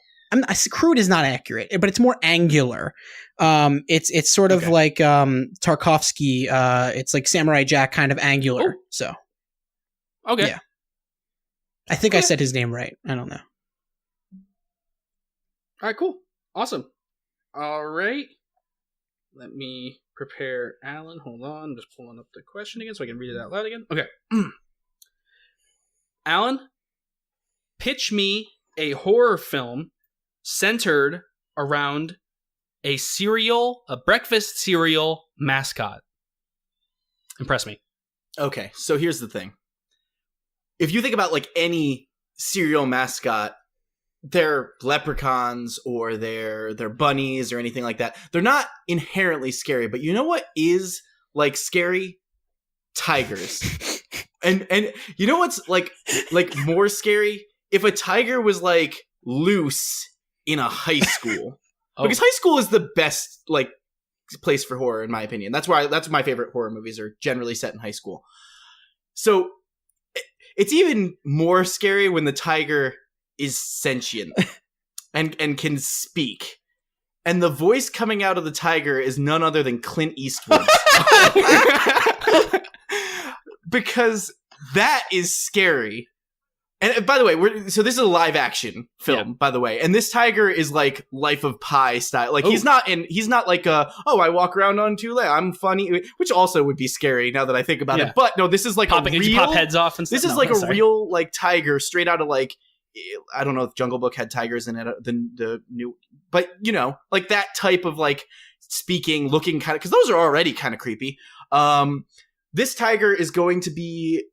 S1: crude is not accurate, but it's more angular. It's sort of like Tarkovsky. It's like Samurai Jack kind of angular. Oh. So,
S2: okay,
S1: yeah. I think I said his name right. I don't know.
S2: All right, cool, awesome. All right, let me prepare Alan. Hold on, I'm just pulling up the question again so I can read it out loud again. Okay, Alan, pitch me a horror film centered around a breakfast cereal mascot. Impress me.
S3: Okay, so here's the thing. If you think about like any cereal mascot, they're leprechauns or they're bunnies or anything like that. They're not inherently scary, but you know what is like scary? Tigers. and you know what's like more scary? If a tiger was like loose in a high school. Because high school is the best like place for horror in my opinion. That's my favorite horror movies are generally set in high school. So it's even more scary when the tiger is sentient and can speak. And the voice coming out of the tiger is none other than Clint Eastwood. Because that is scary. And by the way, so this is a live action film, by the way. And this tiger is like Life of Pi style. Like he's not like I walk around on two legs. I'm funny, which also would be scary now that I think about it. But no, this is like
S2: a real, you pop heads off and stuff.
S3: This is like a real like tiger straight out of like, I don't know if Jungle Book had tigers in it, the new, but you know, like that type of like speaking, looking kind of, because those are already kind of creepy. this tiger is going to be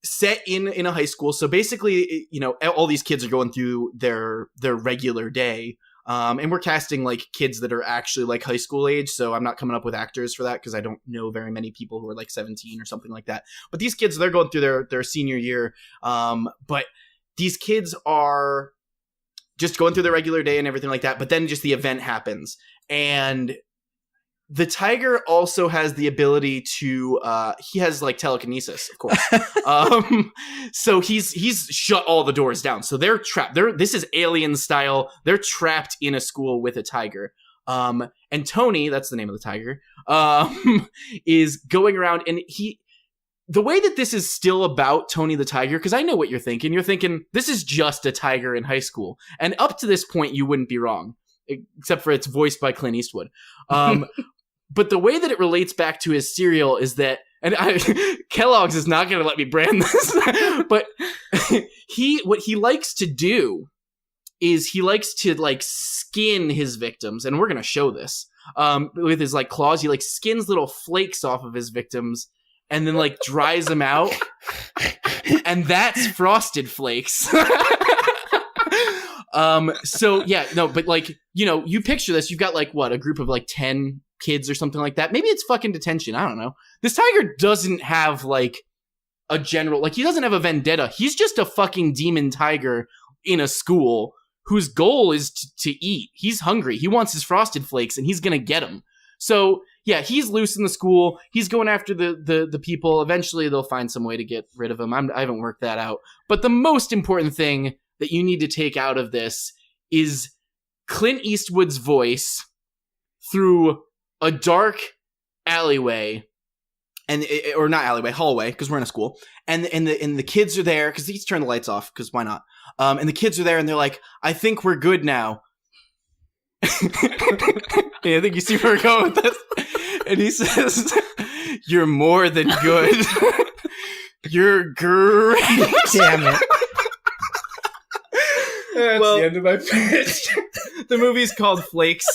S3: set in a high school. So basically, you know, all these kids are going through their regular day. And we're casting like kids that are actually like high school age. So I'm not coming up with actors for that because I don't know very many people who are like 17 or something like that. But these kids, they're going through their senior year. But these kids are just going through their regular day and everything like that. But then just the event happens. And the tiger also has the ability to, he has like telekinesis, of course. So he's shut all the doors down. So they're trapped. This is alien style. They're trapped in a school with a tiger. And Tony, that's the name of the tiger, is going around, and the way that this is still about Tony the tiger, because I know what you're thinking. You're thinking, this is just a tiger in high school. And up to this point, you wouldn't be wrong, except for it's voiced by Clint Eastwood. But the way that it relates back to his cereal is that, and Kellogg's is not going to let me brand this, but what he likes to do is he likes to like skin his victims, and we're going to show this with his like claws. He like skins little flakes off of his victims and then like dries them out, and that's Frosted Flakes. So yeah, no, but like, you know, you picture this, you've got like what, a group of like 10 kids or something like that. Maybe it's fucking detention. I don't know. This tiger doesn't have like a general, like he doesn't have a vendetta. He's just a fucking demon tiger in a school whose goal is to eat. He's hungry. He wants his Frosted Flakes and he's going to get them. So yeah, he's loose in the school. He's going after the people. Eventually they'll find some way to get rid of him. I haven't worked that out. But the most important thing that you need to take out of this is Clint Eastwood's voice through a dark alleyway, or not alleyway, hallway, because we're in a school, and the kids are there because he's turned the lights off because why not? And the kids are there and they're like, "I think we're good now." Yeah, I think you see where we're going with this. And he says, "You're more than good. You're great."
S1: Damn it.
S3: That's the end of my pitch. The movie's called Flakes.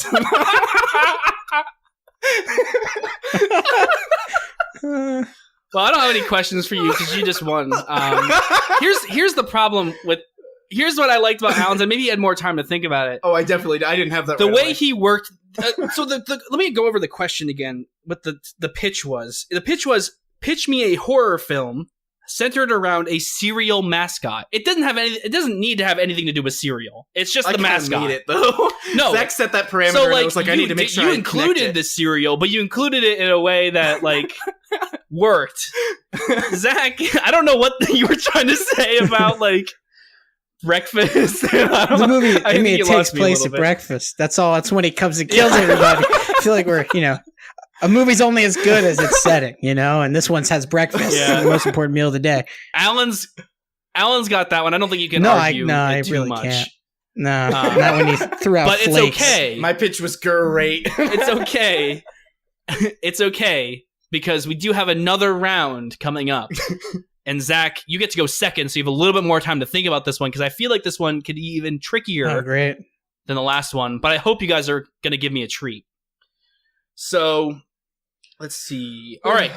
S2: Well, I don't have any questions for you because you just won. Here's the problem with. Here's what I liked about Alan's, and maybe you had more time to think about it.
S3: Oh, I didn't have that.
S2: The way he worked. So let me go over the question again. What the pitch was? The pitch was, pitch me a horror film centered around a cereal mascot. It doesn't need to have anything to do with cereal. It's just the mascot.
S3: Need it though.
S2: No,
S3: Zach set that parameter.
S2: So
S3: and I was like, I need to make sure
S2: you included the cereal, but you included it in a way that like worked. Zach, I don't know what you were trying to say about like breakfast.
S1: The movie, I mean, it takes place at breakfast. That's all. That's when he comes and kills everybody. I feel like we're, a movie's only as good as its setting, and this one has breakfast. Yeah. The most important meal of the day.
S2: Alan's got that one. I don't think you can argue
S1: I
S2: too
S1: really
S2: much.
S1: Can't. No, not when you threw out flakes.
S2: But it's okay.
S3: My pitch was great.
S2: It's okay. It's okay because we do have another round coming up. And Zach, you get to go second, so you have a little bit more time to think about this one because I feel like this one could be even trickier than the last one. But I hope you guys are going to give me a treat. So, let's see. All right.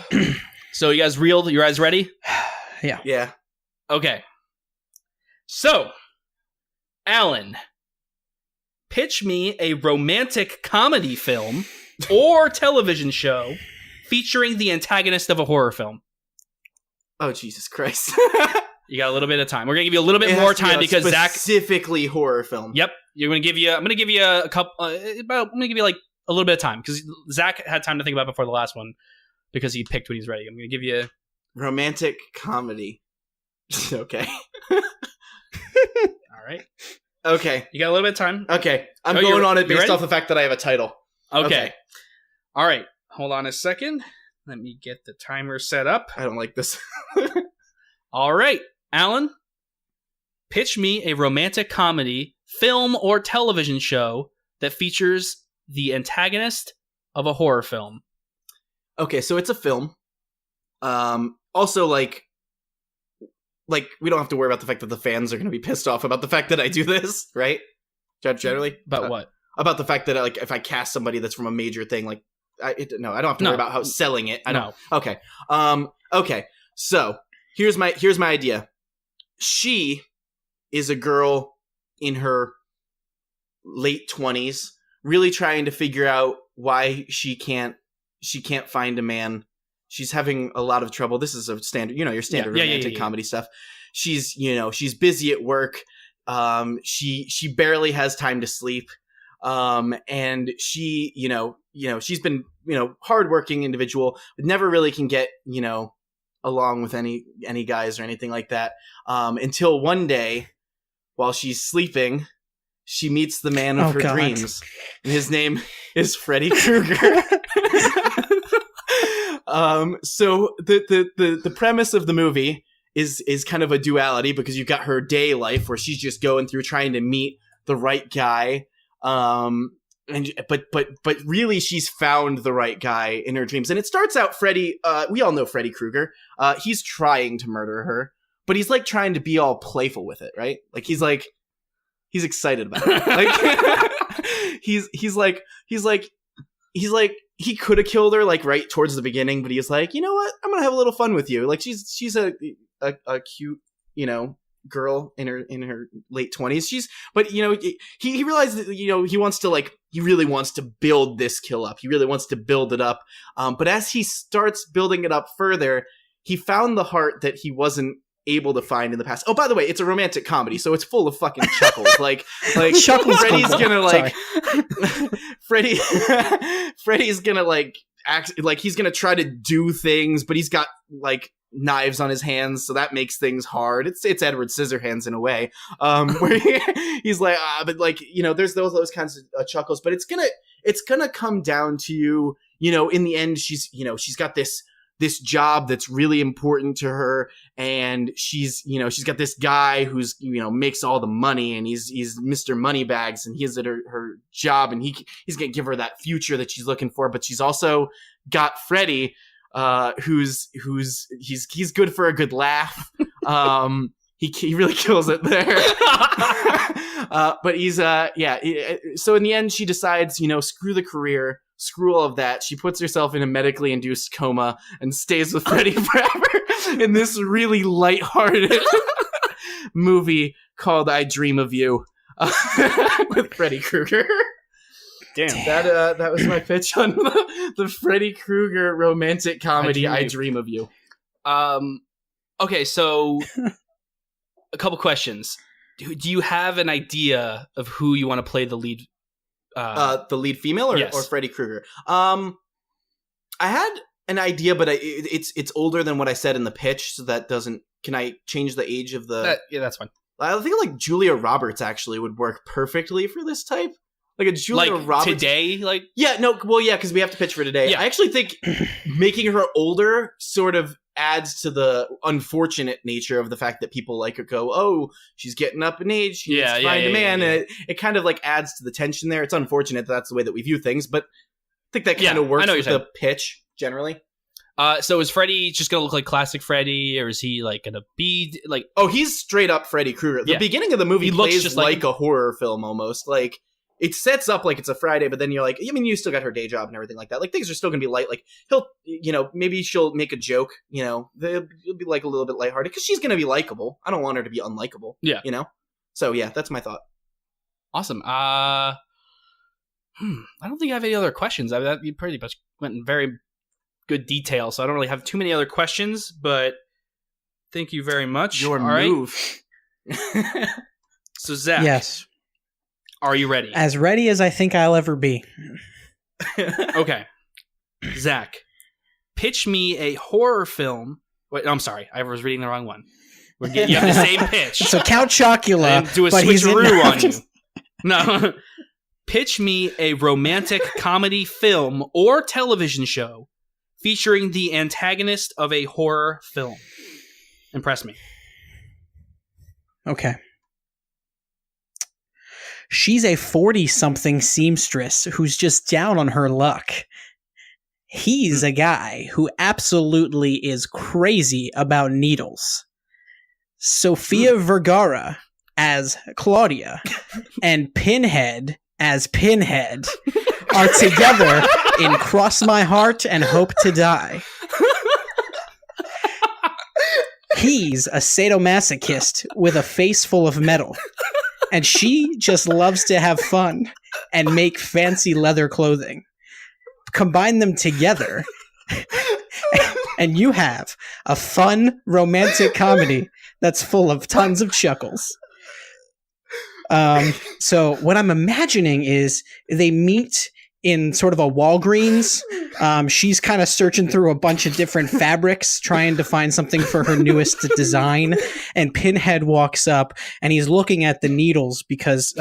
S2: So, you guys reeled? You guys ready?
S1: Yeah.
S3: Yeah.
S2: Okay. So, Alan, pitch me a romantic comedy film or television show featuring the antagonist of a horror film.
S3: Oh, Jesus Christ.
S2: You got a little bit of time. We're going to give you a little bit more time because Zach...
S3: Specifically horror film.
S2: Yep. I'm going to give you a couple... I'm going to give you like a little bit of time because Zach had time to think about it before the last one because he picked when he's ready. I'm going to give you...
S3: Romantic comedy. Okay.
S2: All right.
S3: Okay.
S2: You got a little bit of time?
S3: Okay. I'm going on it based
S2: ready?
S3: off the fact that I have a title.
S2: Okay. All right. Hold on a second. Let me get the timer set up.
S3: I don't like this.
S2: All right. Alan, pitch me a romantic comedy, film, or television show that features the antagonist of a horror film.
S3: Okay, so it's a film. Also, like we don't have to worry about the fact that the fans are going to be pissed off about the fact that I do this, right? Generally.
S2: About what?
S3: About the fact that if I cast somebody that's from a major thing, like I don't have to worry about how selling it. I don't. Okay. Okay. So here's my idea. She is a girl in her late 20s, really trying to figure out why she can't find a man. She's having a lot of trouble. This is a standard, your standard romantic comedy stuff. She's busy at work. She barely has time to sleep. And she, she's been, hardworking individual, but never really can get, along with any guys or anything like that. Until one day, while she's sleeping, she meets the man of her dreams, and his name is Freddy Krueger. So the premise of the movie is kind of a duality, because you've got her day life where she's just going through trying to meet the right guy. But really she's found the right guy in her dreams. And it starts out Freddy, we all know Freddy Krueger. He's trying to murder her, but he's like trying to be all playful with it, right? Like he's excited about it. Like he's like he could have killed her like right towards the beginning, but he's like, you know what? I'm gonna have a little fun with you. Like she's a cute, girl in her late 20s. But he realized that he really wants to build this kill up. He really wants to build it up. But as he starts building it up further, he found the heart that he wasn't able to find in the past. Oh, by the way, it's a romantic comedy, so it's full of fucking chuckles. like chuckles. Freddy's gonna like Freddy's gonna like act like he's gonna try to do things, but he's got like knives on his hands, so that makes things hard. It's Edward Scissorhands in a way, where he's like, but like there's those kinds of chuckles. But it's gonna come down to in the end, she's got this job that's really important to her, and she's got this guy who's makes all the money, and he's Mr. Moneybags, and he's at her job, and he's gonna give her that future that she's looking for. But she's also got Freddy, who's good for a good laugh. He really kills it there. But he's so in the end she decides, screw the career, screw all of that. She puts herself in a medically induced coma and stays with Freddy forever in this really lighthearted movie called I Dream of You, with Freddy Krueger.
S2: Damn.
S3: That was my pitch on the Freddy Krueger romantic comedy I Dream of You.
S2: Okay, so a couple questions. Do you have an idea of who you want to play the lead?
S3: The lead female or Freddy Krueger? I had an idea, but it's older than what I said in the pitch, so that doesn't. Can I change the age of the?
S2: Yeah, that's fine.
S3: I think like Julia Roberts actually would work perfectly for this type. Like a Julia Roberts
S2: today,
S3: because we have to pitch for today. Yeah. I actually think making her older sort of adds to the unfortunate nature of the fact that people go, oh, she's getting up in age, she needs to find a man. And it kind of like adds to the tension there. It's unfortunate that that's the way that we view things, but I think that kind of works with the pitch generally.
S2: So is Freddy just gonna look like classic Freddy, or is he like gonna be like?
S3: Oh, he's straight up Freddy Krueger. The beginning of the movie plays just like a horror film almost. Like it sets up like it's a Friday, but then you're like, I mean, you still got her day job and everything like that. Like things are still gonna be light. Like he'll, maybe she'll make a joke. It'll be like a little bit lighthearted because she's gonna be likable. I don't want her to be unlikable.
S2: Yeah,
S3: So yeah, that's my thought.
S2: Awesome. I don't think I have any other questions. You pretty much went in very good detail, so I don't really have too many other questions. But thank you very much.
S3: Your move.
S2: Right. So Zach,
S1: yes.
S2: Are you ready?
S1: As ready as I think I'll ever be.
S2: Okay. Zach, pitch me a horror film. Wait, I'm sorry. I was reading the wrong one. You have the same pitch.
S1: So Count Chocula.
S2: And do a switcheroo on you. No. Pitch me a romantic comedy film or television show featuring the antagonist of a horror film. Impress me.
S1: Okay. She's a 40-something seamstress who's just down on her luck. He's a guy who absolutely is crazy about needles. Sofia Vergara as Claudia and Pinhead as Pinhead are together in Cross My Heart and Hope to Die. He's a sadomasochist with a face full of metal, and she just loves to have fun and make fancy leather clothing. Combine them together, and you have a fun, romantic comedy that's full of tons of chuckles. So what I'm imagining is they meet in sort of a Walgreens. She's kind of searching through a bunch of different fabrics, trying to find something for her newest design. And Pinhead walks up and he's looking at the needles because,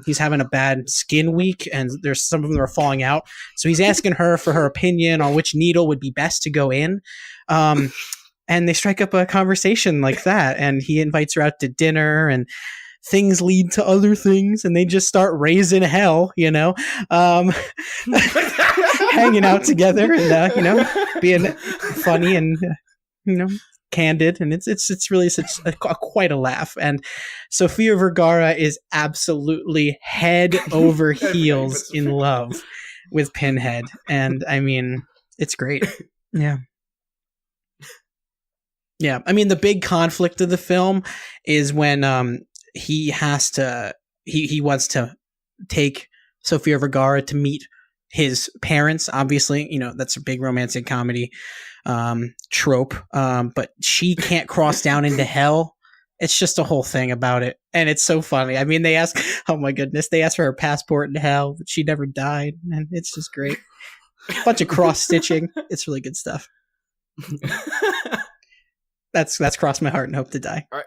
S1: he's having a bad skin week and there's some of them are falling out. So he's asking her for her opinion on which needle would be best to go in. And they strike up a conversation like that. And he invites her out to dinner and things lead to other things and they just start raising hell, hanging out together and, being funny and, candid. And it's really quite a laugh. And Sofia Vergara is absolutely head over heels in love with Pinhead. And I mean, it's great. Yeah. Yeah. I mean, the big conflict of the film is when, he wants to take Sofia Vergara to meet his parents. Obviously, that's a big romantic comedy trope. But she can't cross down into hell. It's just a whole thing about it. And it's so funny. I mean, they ask for her passport in hell, but she never died. And it's just great. A bunch of cross stitching. It's really good stuff. That's Cross My Heart and Hope to Die.
S2: All right.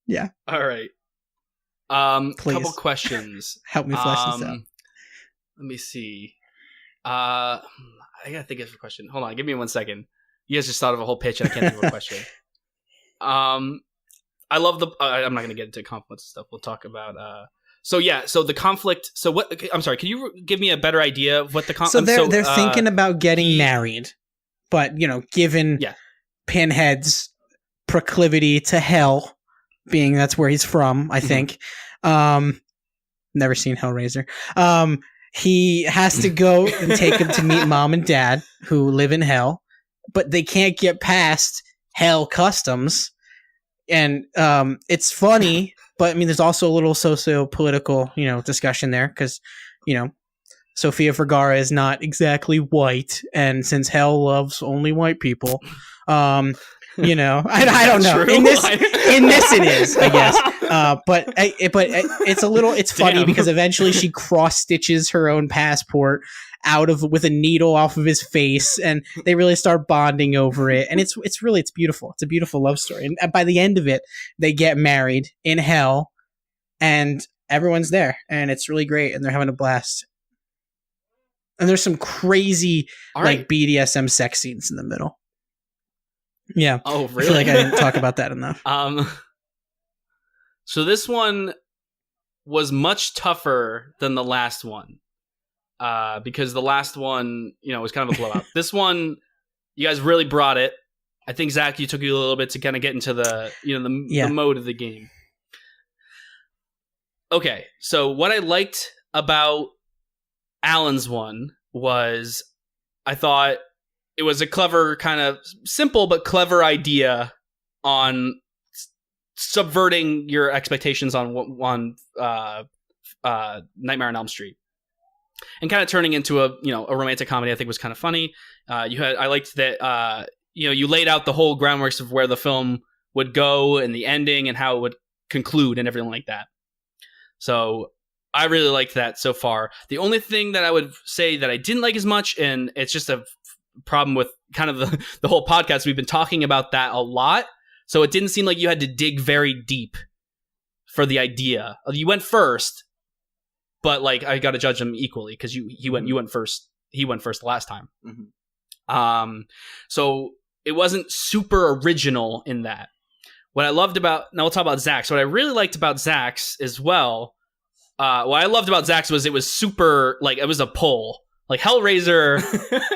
S1: Yeah.
S2: All right.
S1: Please.
S2: Couple questions.
S1: Help me flesh this out.
S2: Let me see. I gotta think of a question. Hold on, give me 1 second. You guys just thought of a whole pitch and I can't think of a question. I love I'm not gonna get into conflicts and stuff. We'll talk about so the conflict. So what? I'm sorry. Can you give me a better idea of what the conflict?
S1: So they're thinking about getting married, but given Pinhead's proclivity to hell, being that's where he's from, I think. Never seen Hellraiser. He has to go and take him to meet mom and dad who live in hell, but they can't get past hell customs. And it's funny, but I mean, there's also a little socio-political, discussion there because, Sofia Vergara is not exactly white, and since hell loves only white people, I don't know. In this it is, I guess. But it's funny because eventually she cross stitches her own passport with a needle off of his face, and they really start bonding over it. And it's beautiful. It's a beautiful love story. And by the end of it, they get married in hell, and everyone's there, and it's really great, and they're having a blast. And there's some crazy BDSM sex scenes in the middle. Yeah.
S2: Oh, really?
S1: I feel like I didn't talk about that enough.
S2: So this one was much tougher than the last one. Because the last one, was kind of a blowout. This one, you guys really brought it. I think, Zach, you took you a little bit to kind of get into the mode of the game. Okay, so what I liked about Alan's one was I thought it was a clever, kind of simple but clever idea on subverting your expectations on Nightmare on Elm Street, and kind of turning into a romantic comedy. I think was kind of funny. I liked that you laid out the whole groundwork of where the film would go and the ending and how it would conclude and everything like that. So I really liked that so far. The only thing that I would say that I didn't like as much, and it's just a problem with kind of the whole podcast, we've been talking about that a lot, so it didn't seem like you had to dig very deep for the idea. You went first, but I got to judge them equally because you went first. He went first the last time. Mm-hmm. So it wasn't super original in that. What I loved about, now we'll talk about Zach's. What I really liked about Zach's as well, what I loved about Zach's was it was super, it was a pull. Hellraiser,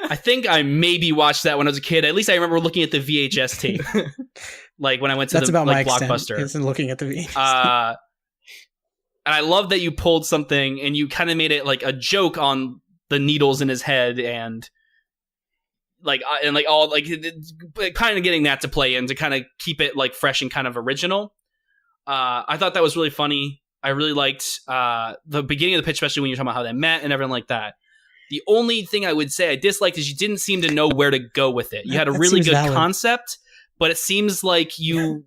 S2: I think I maybe watched that when I was a kid. At least I remember looking at the VHS tape. When I went to Blockbuster.
S1: Extent, looking at the VHS.
S2: And I love that you pulled something and you kind of made it a joke on the needles in his head and all like kind of getting that to play in to kind of keep it like fresh and kind of original. I thought that was really funny. I really liked the beginning of the pitch, especially when you're talking about how they met and everything like that. The only thing I would say I disliked is you didn't seem to know where to go with it. You had a really good concept, but it seems like you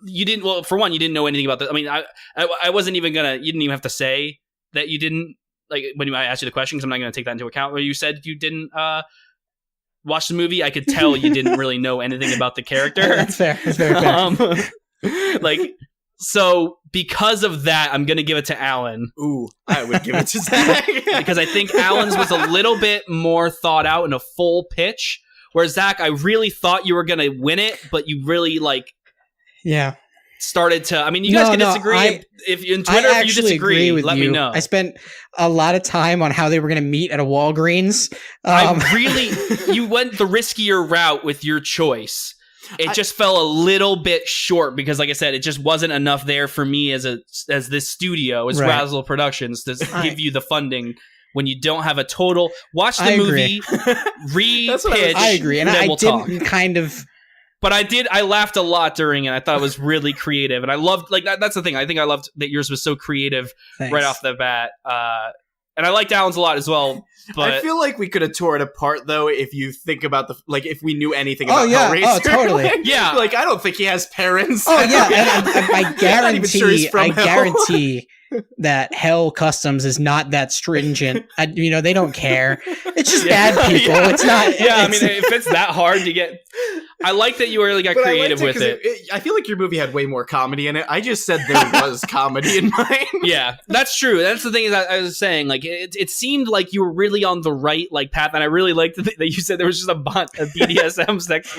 S2: didn't. Well, for one, you didn't know anything about this. I mean, I wasn't even gonna. You didn't even have to say that you didn't like when I asked you the question, because I'm not gonna take that into account. Where you said you didn't watch the movie, I could tell you didn't really know anything about the character.
S1: That's fair. That's very fair.
S2: So because of that, I'm gonna give it to Alan.
S3: Ooh, I would give it to Zach.
S2: Because I think Alan's was a little bit more thought out in a full pitch. Whereas Zach, I really thought you were gonna win it, but you really started to. I mean, you guys can disagree. If in Twitter, if you disagree, let me know.
S1: I spent a lot of time on how they were gonna meet at a Walgreens.
S2: You went the riskier route with your choice. It just fell a little bit short because, like I said, it just wasn't enough there for me as this studio, as Razzle Productions, to give you the funding when you don't have a total. Watch the movie, re-pitch.
S1: I agree, and I didn't kind of.
S2: But I laughed a lot during it. I thought it was really creative, and I loved that's the thing. I think I loved that yours was so creative right off the bat. And I liked Alan's a lot as well. But
S3: I feel like we could have tore it apart though if you think about if we knew anything about Hellraiser.
S1: Oh, totally.
S2: Yeah.
S3: I don't think he has parents.
S1: Oh yeah, and I guarantee that Hell Customs is not that stringent. They don't care. It's just bad people.
S2: Yeah.
S1: It's not.
S2: Yeah, I mean, if it's that hard to get. I like that you really got creative with it.
S3: I feel like your movie had way more comedy in it. I just said there was comedy in mine.
S2: Yeah, that's true. That's the thing is I was saying. Like, it seemed like you were really on the right path, and I really liked that you said there was just a bunch of BDSM sex.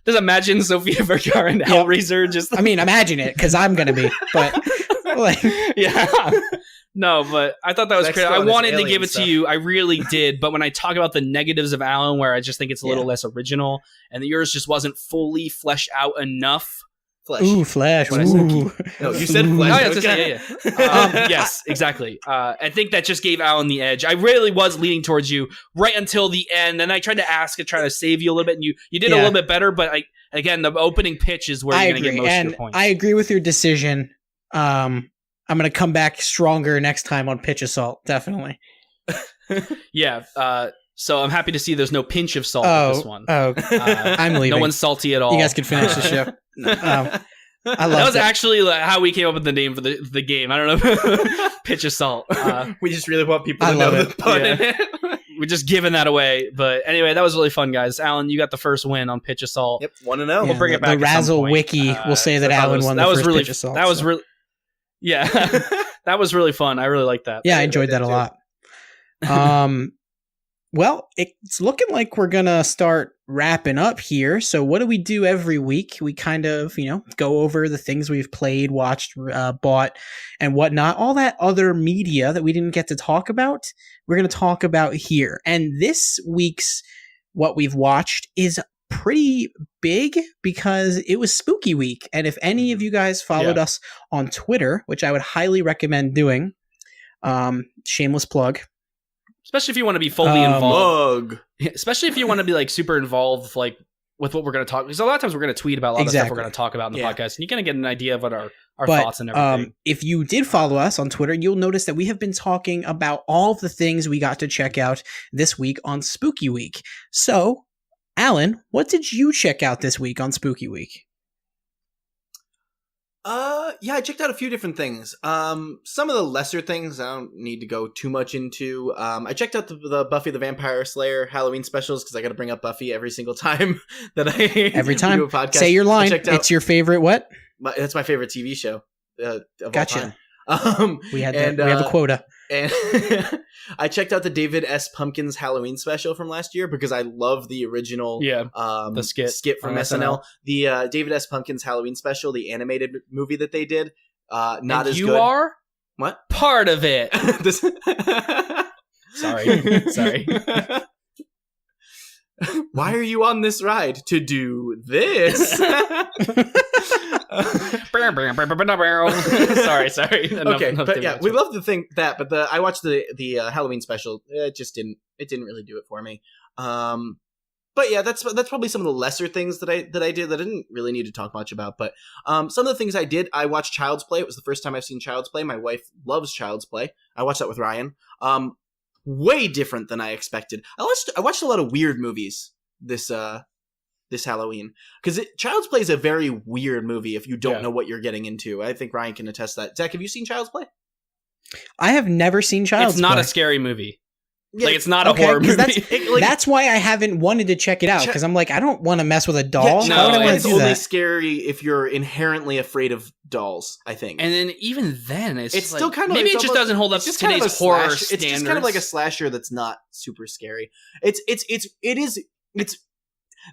S2: Just imagine Sofia Vergara and Hellraiser. Just
S1: imagine it because I'm gonna be. But
S2: yeah. No, but I thought that was great. I wanted to give it to you. I really did. But when I talk about the negatives of Alan, where I just think it's a little less original, and yours just wasn't fully fleshed out enough.
S3: Flesh.
S1: Ooh, flesh. Ooh.
S3: No, you said flesh.
S2: Oh, yeah. Yes, exactly. I think that just gave Alan the edge. I really was leaning towards you right until the end, and I tried to ask and try to save you a little bit, and you did a little bit better. But again, the opening pitch is where you're going to get most of your points.
S1: I agree with your decision. I'm going to come back stronger next time on Pitch Assault, definitely.
S2: Yeah, so I'm happy to see there's no pinch of salt with this one.
S1: I'm leaving.
S2: No one's salty at all.
S1: You guys can finish the show. I love
S2: that was actually how we came up with the name for the game. I don't know. Pitch Assault.
S3: We just really want people to know the pun in it.
S2: We're just giving that away. But anyway, that was really fun, guys. Alan, you got the first win on Pitch Assault.
S3: Yep, 1-0.
S2: We'll bring it back.
S1: The Razzle Wiki will say that Alan won the first Pitch Assault.
S2: That was really... Yeah, that was really fun. I really liked that.
S1: Yeah, I enjoyed that a lot. Well, it's looking like we're going to start wrapping up here. So what do we do every week? We kind of, go over the things we've played, watched, bought, and whatnot. All that other media that we didn't get to talk about, we're going to talk about here. And this week's what we've watched is pretty big because it was spooky week. And if any of you guys followed us on Twitter, which I would highly recommend doing, shameless plug.
S2: Especially if you want to be fully involved. Especially if you want to be super involved with what we're going to talk. Because a lot of times we're going to tweet about a lot of stuff we're going to talk about in the podcast. And you're going to get an idea of what our thoughts and everything.
S1: If you did follow us on Twitter, you'll notice that we have been talking about all of the things we got to check out this week on Spooky Week. So, Alan, what did you check out this week on Spooky Week?
S3: I checked out a few different things. Some of the lesser things I don't need to go too much into. I checked out the Buffy the Vampire Slayer Halloween specials because I got to bring up Buffy every single time that I
S1: every time
S3: do a podcast.
S1: Say your line. It's your favorite what?
S3: That's my favorite TV show of
S1: gotcha.
S3: all time.
S1: We have a quota.
S3: And I checked out the David S. Pumpkins Halloween special from last year because I love the original
S2: the
S3: skit from SNL. The David S. Pumpkins Halloween special, the animated movie that they did, not
S2: and
S3: as
S2: you
S3: good.
S2: You are?
S3: What?
S2: Part of it. Sorry.
S3: Why are you on this ride? To do this.
S2: sorry.
S3: Okay, but yeah, we love to think that. But I watched the Halloween special. It didn't really do it for me. But yeah, that's probably some of the lesser things that I did that I didn't really need to talk much about. But some of the things I did, I watched Child's Play. It was the first time I've seen Child's Play. My wife loves Child's Play. I watched that with Ryan. Way different than I expected. I watched a lot of weird movies this Halloween, because Child's Play is a very weird movie if you don't know what you're getting into. I think Ryan can attest that. Zach, have you seen Child's Play?
S1: I have never seen Child's Play.
S2: It's not a scary movie. Yeah, like, it's not a horror movie.
S1: That's why I haven't wanted to check it out, because I'm like, I don't want to mess with a doll.
S3: Yeah,
S1: Why would I want to
S3: it's
S1: do
S3: only
S1: that?
S3: scary if you're inherently afraid of dolls, I think.
S2: And then even then, it's
S3: still kind of
S2: maybe it just doesn't hold up to today's horror standards.
S3: It's just kind of like a slasher that's not super scary. It is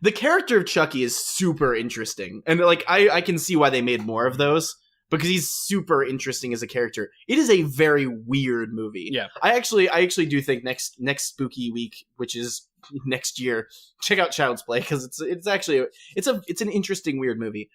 S3: the character of Chucky is super interesting, and like I can see why they made more of those, because he's super interesting as a character. It is a very weird movie.
S2: Yeah,
S3: I actually do think next spooky week, which is next year, check out Child's Play, because it's an interesting weird movie.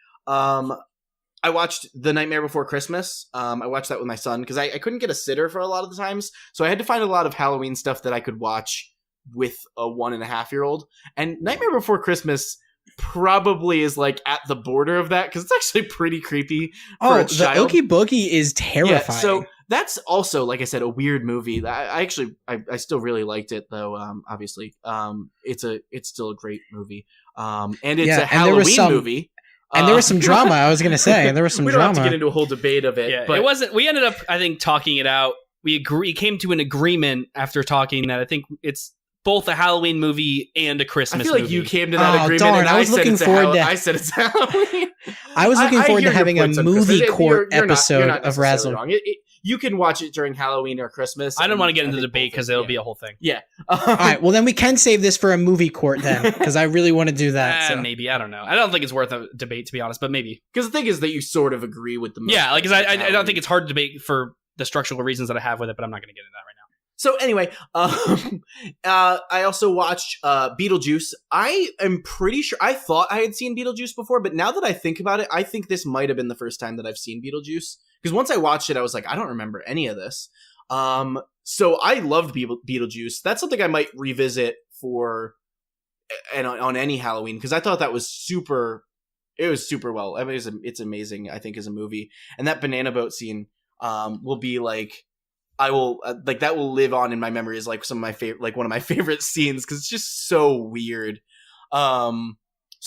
S3: I watched The Nightmare Before Christmas. I watched that with my son because I couldn't get a sitter for a lot of the times, so I had to find a lot of Halloween stuff that I could watch with a 1.5-year-old. And Nightmare Before Christmas probably is like at the border of that, because it's actually pretty creepy for a child.
S1: The Oogie Boogie is terrifying.
S3: Yeah, so that's also, like I said, a weird movie. I still really liked it, though. Obviously, it's still a great movie. And it's a Halloween movie.
S1: And there was some drama. I was going to say, there was some
S3: we
S1: drama.
S3: We don't have to get into a whole debate of it.
S2: Yeah,
S3: but
S2: it wasn't. We ended up, I think, talking it out. We came to an agreement after talking that I think it's both a Halloween movie and a Christmas movie.
S3: I feel like you came to that agreement,
S1: darn,
S3: and
S1: I was looking forward to.
S3: I said it's Halloween.
S1: I was looking forward to having a movie court episode of Razzle.
S3: You can watch it during Halloween or Christmas.
S2: I don't want to get into the debate because it'll be a whole thing.
S3: Yeah.
S1: All right. Well, then we can save this for a movie court then, because I really want to do that. So.
S2: Maybe. I don't know. I don't think it's worth a debate, to be honest, but maybe.
S3: Because the thing is that you sort of agree with the movie.
S2: Yeah, like, because I don't think it's hard to debate for the structural reasons that I have with it, but I'm not going to get into that right now.
S3: So anyway, I also watched Beetlejuice. I am pretty sure, I thought I had seen Beetlejuice before, but now that I think about it, I think this might have been the first time that I've seen Beetlejuice. Because once I watched it, I was like, I don't remember any of this. So I loved Beetlejuice. That's something I might revisit on any Halloween, because I thought that was super. It was super well. I mean, it's amazing, I think, as a movie. And that banana boat scene will be like, that will live on in my memory as like one of my favorite scenes, because it's just so weird. So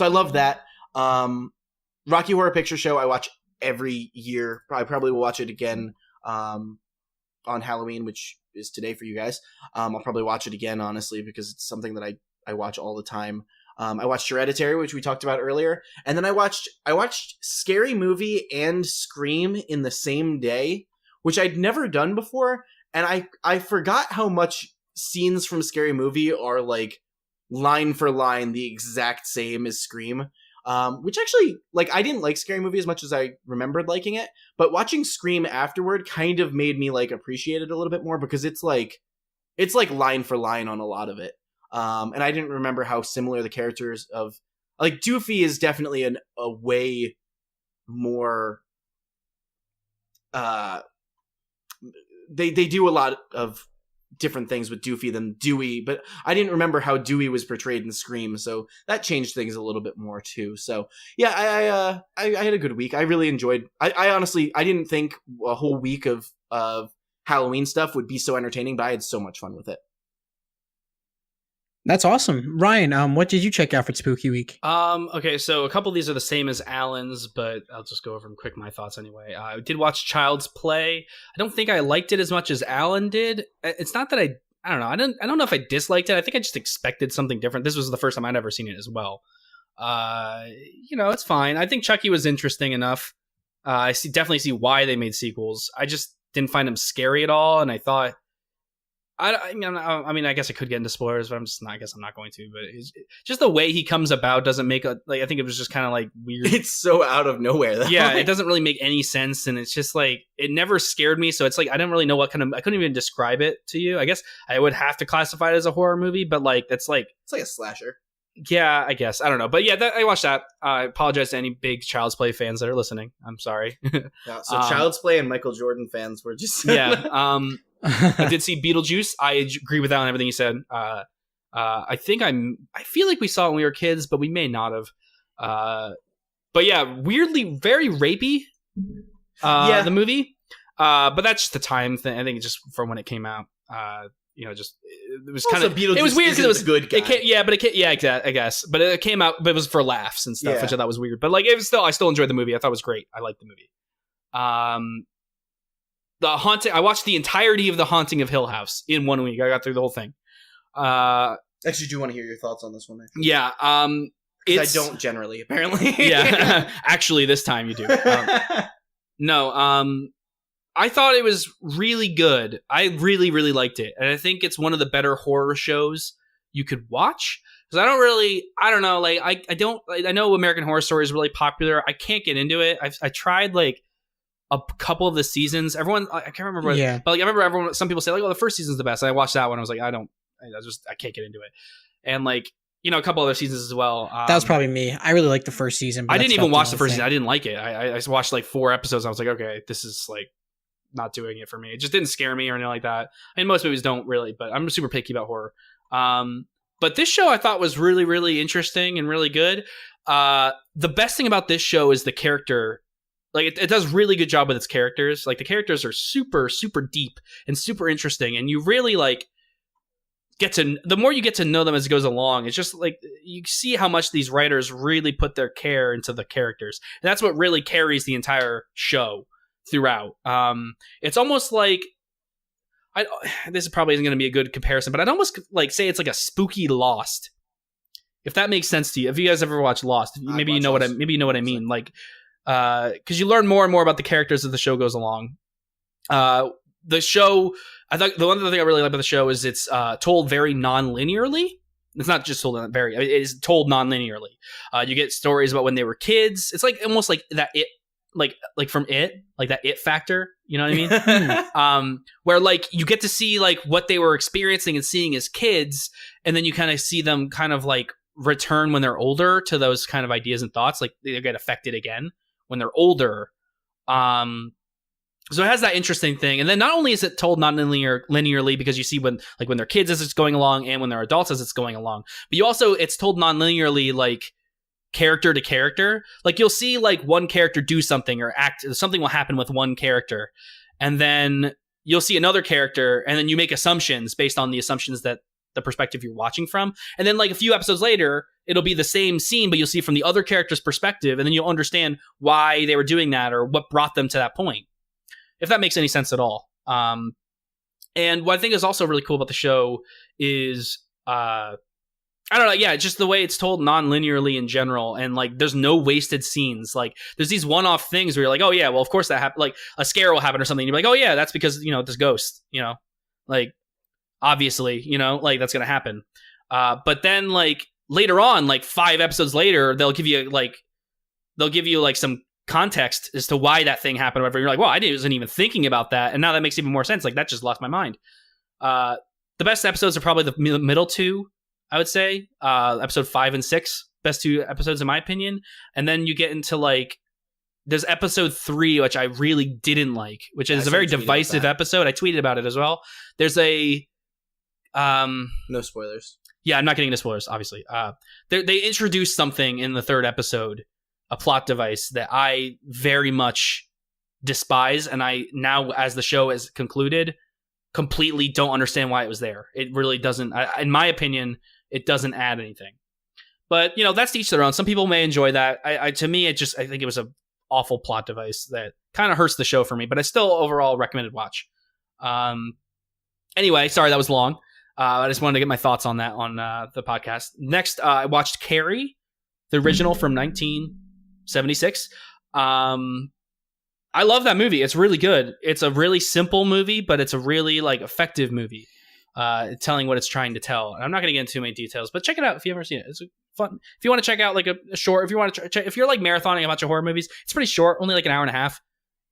S3: I love that. Rocky Horror Picture Show I watch every year. I probably will watch it again on Halloween, which is today for you guys. I'll probably watch it again, honestly, because it's something that I watch all the time. I watched Hereditary, which we talked about earlier, and then I watched Scary Movie and Scream in the same day, which I'd never done before, and I forgot how much scenes from Scary Movie are like line for line the exact same as Scream. Which actually, like, I didn't like Scary Movie as much as I remembered liking it, but watching Scream afterward kind of made me like appreciate it a little bit more, because it's like line for line on a lot of it. And I didn't remember how similar the characters of, like, Doofy is definitely a way more, they do a lot of different things with Doofy than Dewey, but I didn't remember how Dewey was portrayed in Scream, so that changed things a little bit more too. So yeah, I had a good week. I really enjoyed. I honestly, I didn't think a whole week of Halloween stuff would be so entertaining, but I had so much fun with it.
S1: That's awesome. Ryan, what did you check out for Spooky Week?
S2: Okay, so a couple of these are the same as Alan's, but I'll just go over them quick, my thoughts anyway. I did watch Child's Play. I don't think I liked it as much as Alan did. It's not that I don't know. I don't know if I disliked it. I think I just expected something different. This was the first time I'd ever seen it as well. It's fine. I think Chucky was interesting enough. I definitely see why they made sequels. I just didn't find him scary at all, and I thought, I mean, I guess I could get into spoilers, but I guess I'm not going to. But it's just the way he comes about doesn't make I think it was just kind of like weird.
S3: It's so out of nowhere. Though.
S2: Yeah, it doesn't really make any sense, and it's just like it never scared me. So it's like I didn't really know I couldn't even describe it to you. I guess I would have to classify it as a horror movie, but like it's like
S3: a slasher.
S2: Yeah, I guess. I don't know. But yeah, I watched that. I apologize to any big Child's Play fans that are listening. I'm sorry.
S3: Yeah, so Child's Play and Michael Jordan fans were just...
S2: Yeah. I did see Beetlejuice. I agree with that on everything you said. I feel like we saw it when we were kids, but we may not have. But yeah, weirdly, very rapey, the movie. But that's just the time thing. I think just from when it came out. Just it was kind of it was weird because it was
S3: good guy.
S2: I guess, but it came out, but it was for laughs and stuff, which I thought was weird. But like, it was I still enjoyed the movie. I thought it was great. I liked the movie. The Haunting. I watched the entirety of The Haunting of Hill House in 1 week. I got through the whole thing.
S3: Actually, do you want to hear your thoughts on this one?
S2: Yeah.
S3: I don't generally, apparently.
S2: Yeah. Actually, this time you do. No. I thought it was really good. I really, really liked it. And I think it's one of the better horror shows you could watch. Because I don't know, like, I know American Horror Story is really popular. I can't get into it. I tried, like, a couple of the seasons. Everyone, I can't remember. But, like, I remember some people say, like, oh, the first season's the best. And I watched that one. I was like, I can't get into it. And, like, a couple other seasons as well.
S1: That was probably me. I really liked the first season. But
S2: I didn't even watch the first season. I didn't like it. I watched, like, 4 episodes. I was like, okay, this is, like, not doing it for me. It just didn't scare me or anything like that. I mean, most movies don't really, but I'm super picky about horror. But this show I thought was really, really interesting and really good. The best thing about this show is the character. Like, it does really good job with its characters. Like, the characters are super, super deep and super interesting. And you really, like, the more you get to know them as it goes along, it's just like, you see how much these writers really put their care into the characters. And that's what really carries the entire show throughout. It's almost like, this probably isn't going to be a good comparison, but I'd almost like say it's like a spooky Lost, if that makes sense to you. If you guys ever watched Lost, maybe you know what I mean. Like, because you learn more and more about the characters as the show goes along. The show, I thought the one thing I really like about the show is it's told very non-linearly. It's not just told it is told non-linearly. You get stories about when they were kids. It's like almost like that like from It, like that It factor, you know what I mean? Where like you get to see like what they were experiencing and seeing as kids, and then you kind of see them kind of like return when they're older to those kind of ideas and thoughts, like they get affected again when they're older. So it has that interesting thing. And then not only is it told non-linearly because you see when they're kids as it's going along and when they're adults as it's going along, but it's told non-linearly, like character to character. Like you'll see like one character do something or act, something will happen with one character, and then you'll see another character, and then you make assumptions based on the assumptions that the perspective you're watching from. And then like a few episodes later, it'll be the same scene, but you'll see from the other character's perspective, and then you'll understand why they were doing that or what brought them to that point, if that makes any sense at all. And what I think is also really cool about the show is, I don't know, yeah, just the way it's told non-linearly in general, and like there's no wasted scenes. Like there's these one-off things where you're like, oh yeah, well of course that happened. Like a scare will happen or something, and you're like, oh yeah, that's because this ghost, like obviously, like that's gonna happen. But then like later on, like 5 episodes later, they'll give you like some context as to why that thing happened or whatever. You're like, well, I wasn't even thinking about that, and now that makes even more sense. Like that just lost my mind. The best episodes are probably the middle 2, I would say. Episode 5 and 6, best 2 episodes in my opinion. And then you get into like, there's episode 3, which I really didn't like, which is a very divisive episode. I tweeted about it as well. There's a
S3: no spoilers.
S2: Yeah, I'm not getting into spoilers, obviously. They introduced something in the 3rd episode, a plot device that I very much despise, and I now, as the show has concluded, completely don't understand why it was there. It really doesn't, in my opinion, it doesn't add anything. But that's to each their own. Some people may enjoy that. To me, I think it was an awful plot device that kind of hurts the show for me. But I still overall recommended watch. Anyway, sorry that was long. I just wanted to get my thoughts on that on the podcast. Next, I watched Carrie, the original from 1976. I love that movie. It's really good. It's a really simple movie, but it's a really like effective movie, telling what it's trying to tell. And I'm not going to get into too many details, but check it out if you've ever seen it. It's fun. If you want to check out like a short, if you want to, if you're like marathoning a bunch of horror movies, it's pretty short, only like an hour and a half.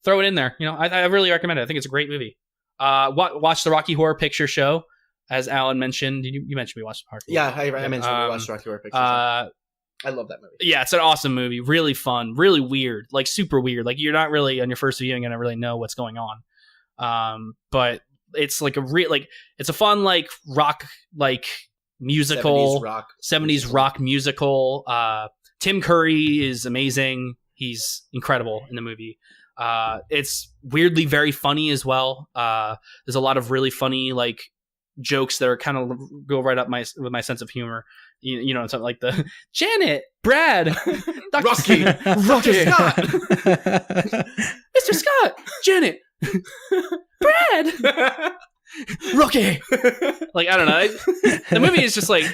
S2: Throw it in there. I really recommend it. I think it's a great movie. Watch the Rocky Horror Picture Show. as Alan mentioned. You mentioned we watched Rocky.
S3: Yeah, I mentioned we watched Rocky Horror Picture Show. I love that movie.
S2: Yeah, it's an awesome movie. Really fun, really weird, like super weird. Like you're not really on your first viewing gonna really know what's going on. But it's like it's a fun like rock like musical 70s rock musical. Tim Curry is amazing. He's incredible in the movie. It's weirdly very funny as well. There's a lot of really funny like jokes that are kind of go right up with my sense of humor. You know, something like the Janet, Brad,
S3: Rocky,
S2: Scott, Mr. Scott, Janet, Brad, Rocky. Like I don't know. The movie is just like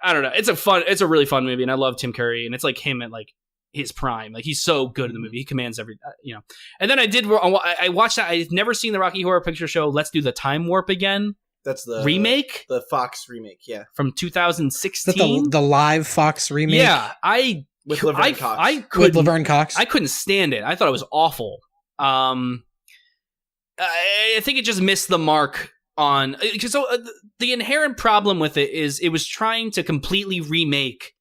S2: I don't know. It's a really fun movie, and I love Tim Curry, and it's like him at like his prime. Like he's so good in the movie. He commands every And then I watched that. I've never seen the Rocky Horror Picture Show. Let's do the Time Warp again.
S3: That's the
S2: remake,
S3: the Fox remake, yeah,
S2: from 2016.
S1: The live Fox remake,
S2: yeah.
S3: With Laverne Cox.
S1: With Laverne Cox.
S2: I couldn't stand it. I thought it was awful. I think it just missed the mark on. So the inherent problem with it is it was trying to completely remake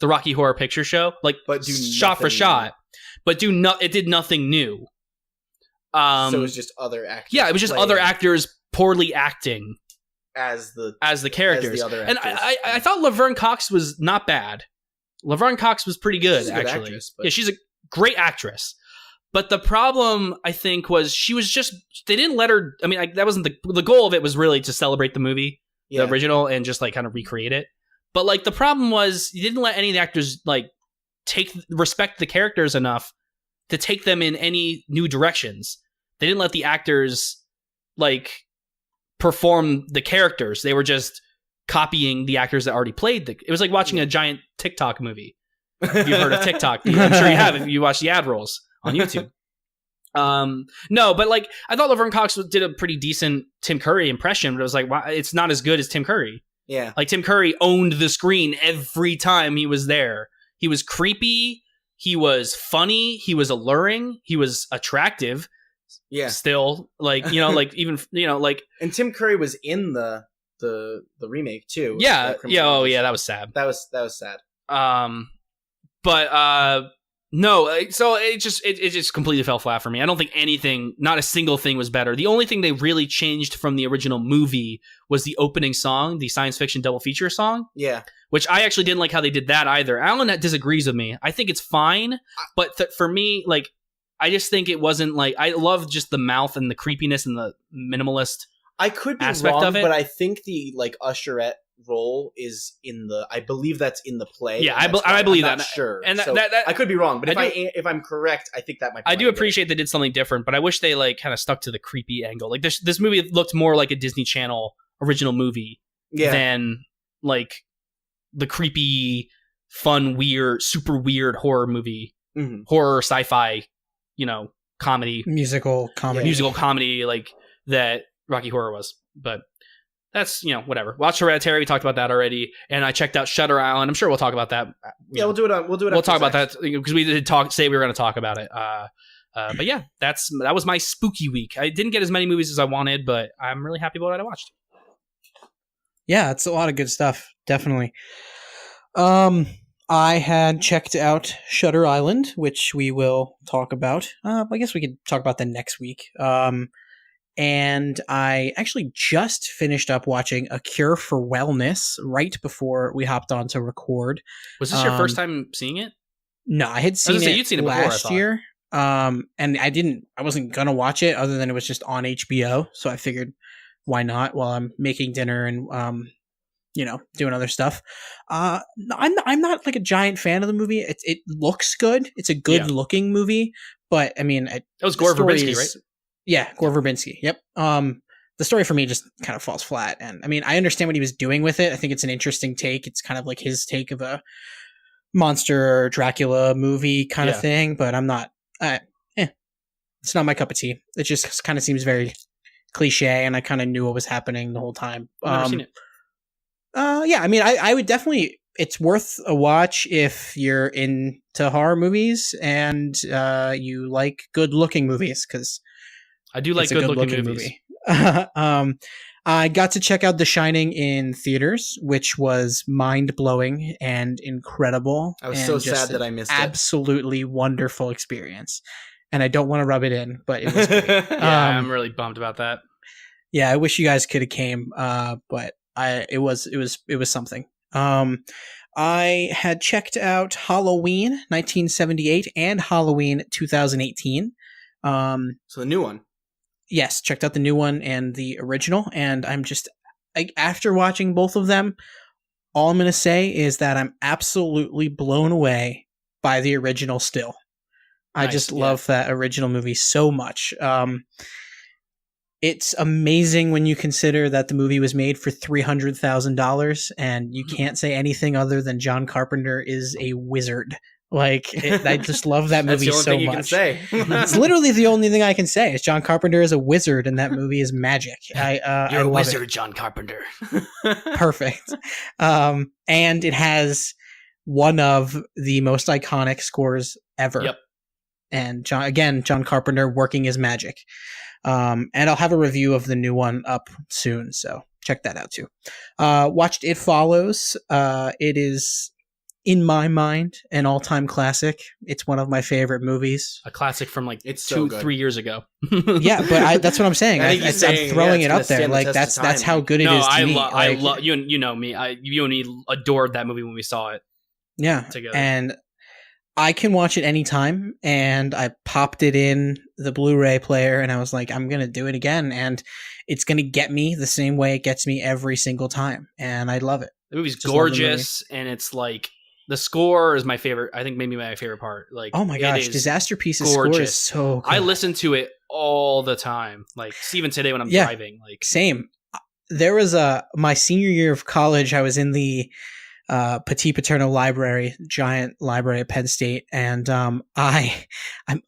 S2: the Rocky Horror Picture Show, like
S3: but do
S2: shot for shot, but it did nothing new.
S3: So it was just other actors.
S2: Yeah, it was just other actors poorly acting
S3: as the
S2: characters.
S3: As the other
S2: and
S3: actors.
S2: I thought Laverne Cox was not bad. Laverne Cox was pretty good,
S3: she's a good
S2: actually.
S3: Actress,
S2: yeah, she's a great actress. But the problem, I think, was she was just they didn't let her. I mean, that wasn't the goal of it. Was really to celebrate the movie, the original, and just like kind of recreate it. But like the problem was you didn't let any of the actors like respect the characters enough to take them in any new directions. They didn't let the actors like perform the characters. They were just copying the actors that already played it was like watching a giant TikTok movie. If you've heard of TikTok, I'm sure you have if you watch the ad rolls on YouTube. No, but like I thought Laverne Cox did a pretty decent Tim Curry impression, but it was like, wow, it's not as good as Tim Curry.
S3: Yeah.
S2: Like Tim Curry owned the screen every time he was there. He was creepy. He was funny. He was alluring. He was attractive.
S3: Yeah.
S2: Still, like, like even, like.
S3: And Tim Curry was in the remake too.
S2: Yeah. Yeah. Oh, yeah. That was sad.
S3: That was sad.
S2: But no. So it just completely fell flat for me. I don't think not a single thing was better. The only thing they really changed from the original movie was the opening song, the science fiction double feature song.
S3: Yeah.
S2: Which I actually didn't like how they did that either. Alan disagrees with me. I think it's fine, but for me, like, I just think it wasn't like I love just the mouth and the creepiness and the minimalist.
S3: I could be wrong, but I think the like usherette role is I believe that's in the play.
S2: Yeah, I believe that.
S3: Sure,
S2: and
S3: so
S2: that
S3: I could be wrong, but if I'm correct, I think that might. Be
S2: I do appreciate they did something different, but I wish they like kind of stuck to the creepy angle. Like this movie looked more like a Disney Channel original movie than like the creepy, fun, weird, super weird horror movie, horror sci-fi. Comedy, musical comedy, like that Rocky Horror was. But that's whatever. Watch Hereditary. We talked about that already, and I checked out Shutter Island. I'm sure we'll talk about that.
S3: We'll do it.
S2: We'll talk about that because we did say we were going to talk about it. But yeah, that was my spooky week. I didn't get as many movies as I wanted, but I'm really happy about what I watched.
S1: Yeah, it's a lot of good stuff. Definitely. I had checked out Shutter Island, which we will talk about. I guess we could talk about that next week. And I actually just finished up watching A Cure for Wellness right before we hopped on to record.
S2: Was this your first time seeing it?
S1: No, I had seen
S2: you'd seen it
S1: last year. And I wasn't going to watch it other than it was just on HBO. So I figured, why not, while I'm making dinner and, doing other stuff. I'm not like a giant fan of the movie. It looks good. It's a good looking movie, but I mean,
S2: it was Gore Verbinski, right?
S1: Yeah, Gore Verbinski. Yep. The story for me just kind of falls flat, and I mean, I understand what he was doing with it. I think it's an interesting take. It's kind of like his take of a monster Dracula movie kind of thing, but I'm not. It's not my cup of tea. It just kind of seems very cliche, and I kind of knew what was happening the whole time.
S2: I've never seen it.
S1: Yeah, I mean, I would definitely, it's worth a watch if you're into horror movies and you like good looking movies, because
S2: I do like good looking movies.
S1: I got to check out The Shining in theaters, which was mind-blowing and incredible.
S3: I was
S1: and
S3: so
S1: just
S3: sad that I missed it.
S1: Absolutely wonderful experience. And I don't want to rub it in, but it was great.
S2: Yeah, I'm really bummed about that.
S1: Yeah, I wish you guys could have came, but it was something. I had checked out Halloween 1978 and Halloween 2018.
S3: So the new one.
S1: Yes, checked out the new one and the original, and I'm just after watching both of them, all I'm going to say is that I'm absolutely blown away by the original still. I just love that original movie so much. It's amazing when you consider that the movie was made for $300,000, and you can't say anything other than John Carpenter is a wizard. I just love that movie so much.
S3: That's the only thing you can say.
S1: It's literally the only thing I can say. Is John Carpenter is a wizard, and that movie is magic.
S2: You're a wizard, John Carpenter.
S1: Perfect. And it has one of the most iconic scores ever.
S2: Yep.
S1: And John Carpenter working his magic. And I'll have a review of the new one up soon, so check that out too. Watched It Follows. It is, in my mind, an all-time classic. It's one of my favorite movies.
S2: A classic from
S3: it's 3
S2: years ago.
S1: Yeah, but that's what I'm saying. I'm throwing it up there. That's how good it is to me.
S2: I love you know me. You and me adored that movie when we saw it.
S1: Yeah, together. And I can watch it anytime, and I popped it in the Blu-ray player, and I was like, I'm going to do it again, and it's going to get me the same way it gets me every single time, and I love it.
S2: The movie's gorgeous, and it's like, the score is my favorite. I think maybe my favorite part. Like,
S1: oh my gosh, Disaster Piece's score is so cool.
S2: I listen to it all the time, like even today when I'm driving. Like,
S1: same. There was my senior year of college, I was in the Petit Paterno Library, giant library at Penn State, and I'm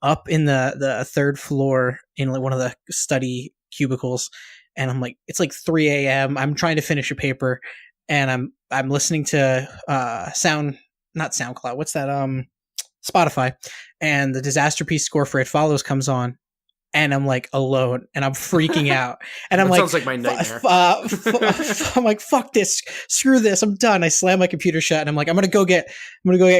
S1: up in the third floor in one of the study cubicles, and I'm like, it's like 3 a.m. I'm trying to finish a paper, and I'm listening to not SoundCloud, what's that, Spotify, and the Disaster Piece score for It Follows comes on, and I'm like alone, and I'm freaking out, and I'm like,
S3: sounds like my nightmare.
S1: I'm like, fuck this, screw this, I'm done. I slam my computer shut, and I'm like, I'm gonna go get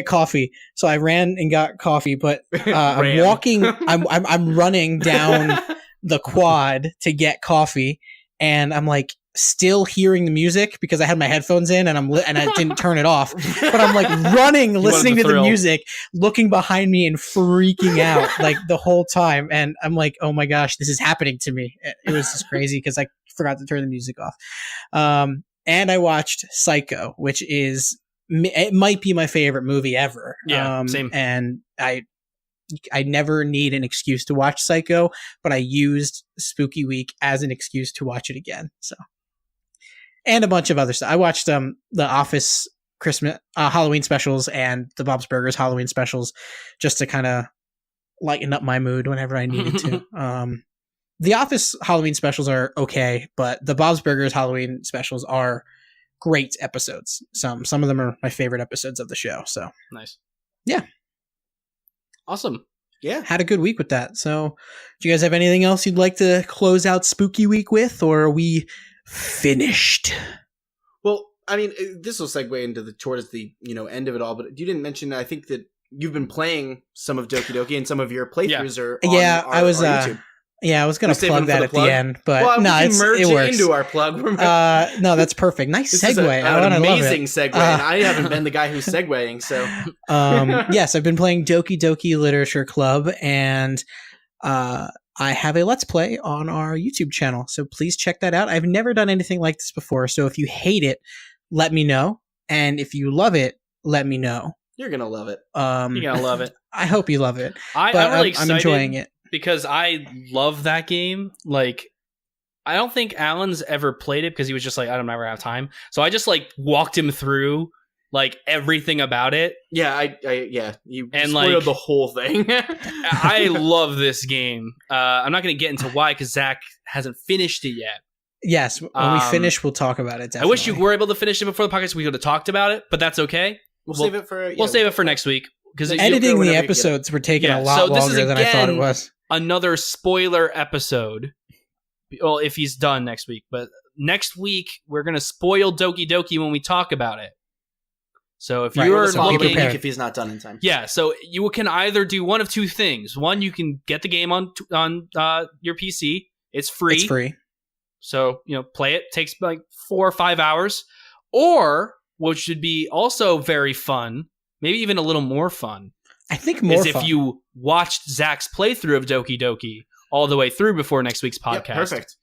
S1: coffee. So I ran and got coffee, but I'm walking, I'm running down the quad to get coffee, and I'm like still hearing the music because I had my headphones in, and I didn't turn it off, but I'm like running, listening to the music, looking behind me and freaking out like the whole time. And I'm like, oh my gosh, this is happening to me. It was just crazy because I forgot to turn the music off. And I watched Psycho, which it might be my favorite movie ever.
S2: Yeah, same.
S1: And I never need an excuse to watch Psycho, but I used Spooky Week as an excuse to watch it again. So, and a bunch of other stuff. I watched The Office Christmas Halloween specials and the Bob's Burgers Halloween specials just to kind of lighten up my mood whenever I needed to. The Office Halloween specials are okay, but the Bob's Burgers Halloween specials are great episodes. Some of them are my favorite episodes of the show. So
S2: nice.
S1: Yeah.
S2: Awesome.
S3: Yeah.
S1: Had a good week with that. So do you guys have anything else you'd like to close out Spooky Week with, or are we finished?
S3: Well, I mean, this will segue towards the end of it all, but you didn't mention, I think, that you've been playing some of Doki Doki, and some of your playthroughs are on our YouTube.
S1: Yeah, I was going to plug that at the end, but no, it works.
S3: Into our plug.
S1: No, that's perfect. Nice segue.
S3: This is an amazing segue, and I haven't been the guy who's segueing, so.
S1: Yes, I've been playing Doki Doki Literature Club, and I have a Let's Play on our YouTube channel, so please check that out. I've never done anything like this before, so if you hate it, let me know, and if you love it, let me know.
S3: You're going to love it.
S2: You're going to love it.
S1: I hope you love it.
S2: I'm really excited.
S1: I'm enjoying it.
S2: Because I love that game. Like, I don't think Alan's ever played it because he was just like, I don't ever have time. So I just like walked him through like everything about it.
S3: Yeah, you spoiled the whole thing.
S2: I love this game. I'm not going to get into why because Zach hasn't finished it yet.
S1: Yes, when we finish, we'll talk about it. Definitely.
S2: I wish you were able to finish it before the podcast. We could have talked about it, but that's okay.
S3: We'll save it for.
S2: We'll save it for next week because
S1: editing the episodes were taking a lot longer than I thought it was.
S2: Another spoiler episode. Well, if he's done next week, but next week we're gonna spoil Doki Doki when we talk about it. So if you're looking,
S3: if he's not done in time,
S2: yeah. So you can either do one of two things. One, you can get the game on your PC. It's free.
S1: It's free.
S2: So play it. Takes like 4 or 5 hours. Or which should be also very fun, maybe even a little more fun.
S1: I think more
S2: is
S1: fun.
S2: If you watched Zach's playthrough of Doki Doki all the way through before next week's podcast.
S3: Yep, perfect.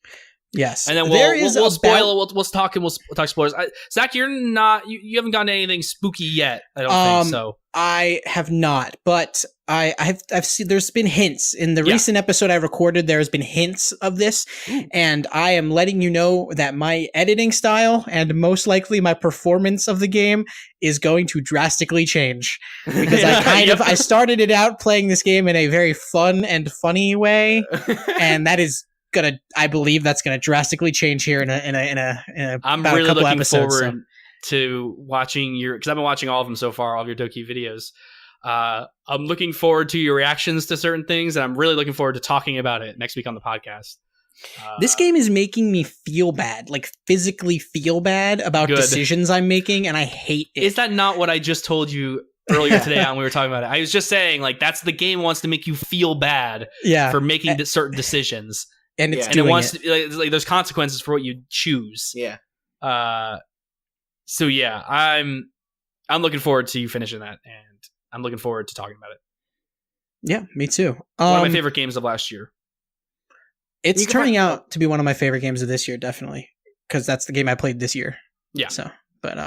S1: Yes,
S2: and then we'll spoil it. We'll talk and we'll talk spoilers. Zach, you're not. You haven't gotten anything spooky yet. I don't think so.
S1: I have not, but I've seen. There's been hints in the recent episode I recorded. There's been hints of this, and I am letting you know that my editing style and most likely my performance of the game is going to drastically change because I started it out playing this game in a very fun and funny way, and that is. I believe that's gonna drastically change here in a
S2: I'm
S1: about
S2: really
S1: a couple
S2: looking
S1: episodes,
S2: forward to watching because I've been watching all of them so far, all of your Doki videos. I'm looking forward to your reactions to certain things, and I'm really looking forward to talking about it next week on the podcast.
S1: This game is making me feel bad, like physically feel bad about decisions I'm making, and I hate it.
S2: Is that not what I just told you earlier today when we were talking about it? I was just saying, like, that's the game wants to make you feel bad for making certain decisions.
S1: And it's
S2: and it wants to, like there's consequences for what you choose.
S3: Yeah.
S2: So yeah, I'm looking forward to you finishing that, and I'm looking forward to talking about it.
S1: Yeah, me too.
S2: One of my favorite games of last year.
S1: It's turning out to be one of my favorite games of this year, definitely, because that's the game I played this year.
S2: Yeah.
S1: So, but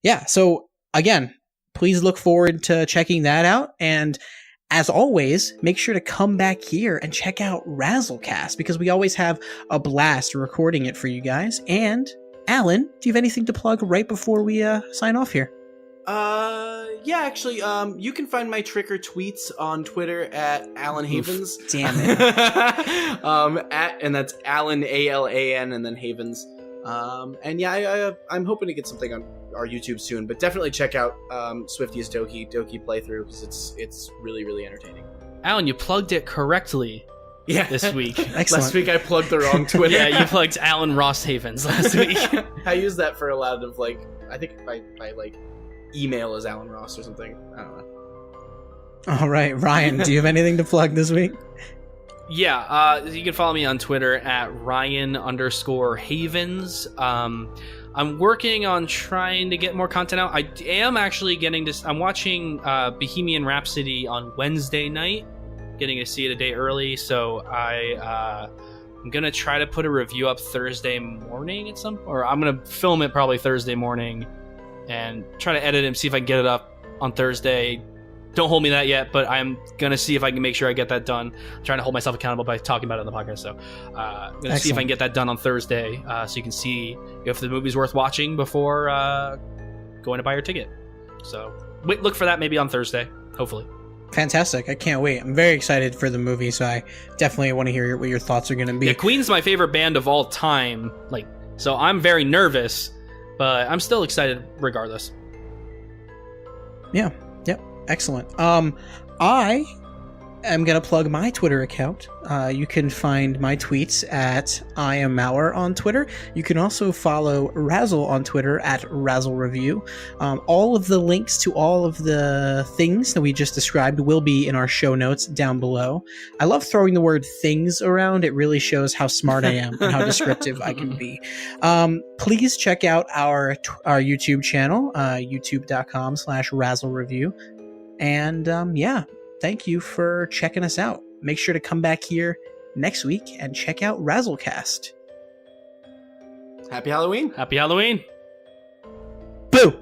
S1: yeah. So again, please look forward to checking that out, and. As always, make sure to come back here and check out RAZZLEcast because we always have a blast recording it for you guys. And, Alan, do you have anything to plug right before we sign off here?
S3: Yeah, actually, you can find my trick or tweets on Twitter at Alan Havens.
S1: Damn it.
S3: And that's Alan, ALAN, and then Havens. And yeah, I'm hoping to get something on our YouTube soon, but definitely check out Swifty's Doki playthrough because it's really, really entertaining.
S2: Alan, you plugged it correctly this week.
S1: Excellent.
S3: Last week I plugged the wrong Twitter.
S2: Yeah, you plugged Alan Ross Havens last week.
S3: I used that for a lot of I think my email is Alan Ross or something. I don't know.
S1: All right, Ryan, do you have anything to plug this week?
S2: Yeah, you can follow me on Twitter at Ryan_Havens. I'm working on trying to get more content out. I am actually I'm watching Bohemian Rhapsody on Wednesday night, getting to see it a day early. So I'm going to try to put a review up Thursday morning or I'm going to film it probably Thursday morning and try to edit it and see if I can get it up on Thursday. Don't hold me that yet, but I'm going to see if I can make sure I get that done. I'm trying to hold myself accountable by talking about it on the podcast. So I'm going to see if I can get that done on Thursday so you can see if the movie's worth watching before going to buy your ticket. So look for that maybe on Thursday, hopefully.
S1: Fantastic. I can't wait. I'm very excited for the movie, so I definitely want to hear what your thoughts are going to be.
S2: Yeah, Queen's my favorite band of all time. So I'm very nervous, but I'm still excited regardless.
S1: Yeah. Yep. Excellent. I am going to plug my Twitter account. You can find my tweets at I am Mauer on Twitter. You can also follow Razzle on Twitter at Razzle Review. All of the links to all of the things that we just described will be in our show notes down below. I love throwing the word things around. It really shows how smart I am and how descriptive I can be. Please check out our YouTube channel, youtube.com/Razzle Review. And yeah, thank you for checking us out. Make sure to come back here next week and check out RAZZLEcast.
S3: Happy Halloween.
S2: Happy Halloween.
S1: Boo!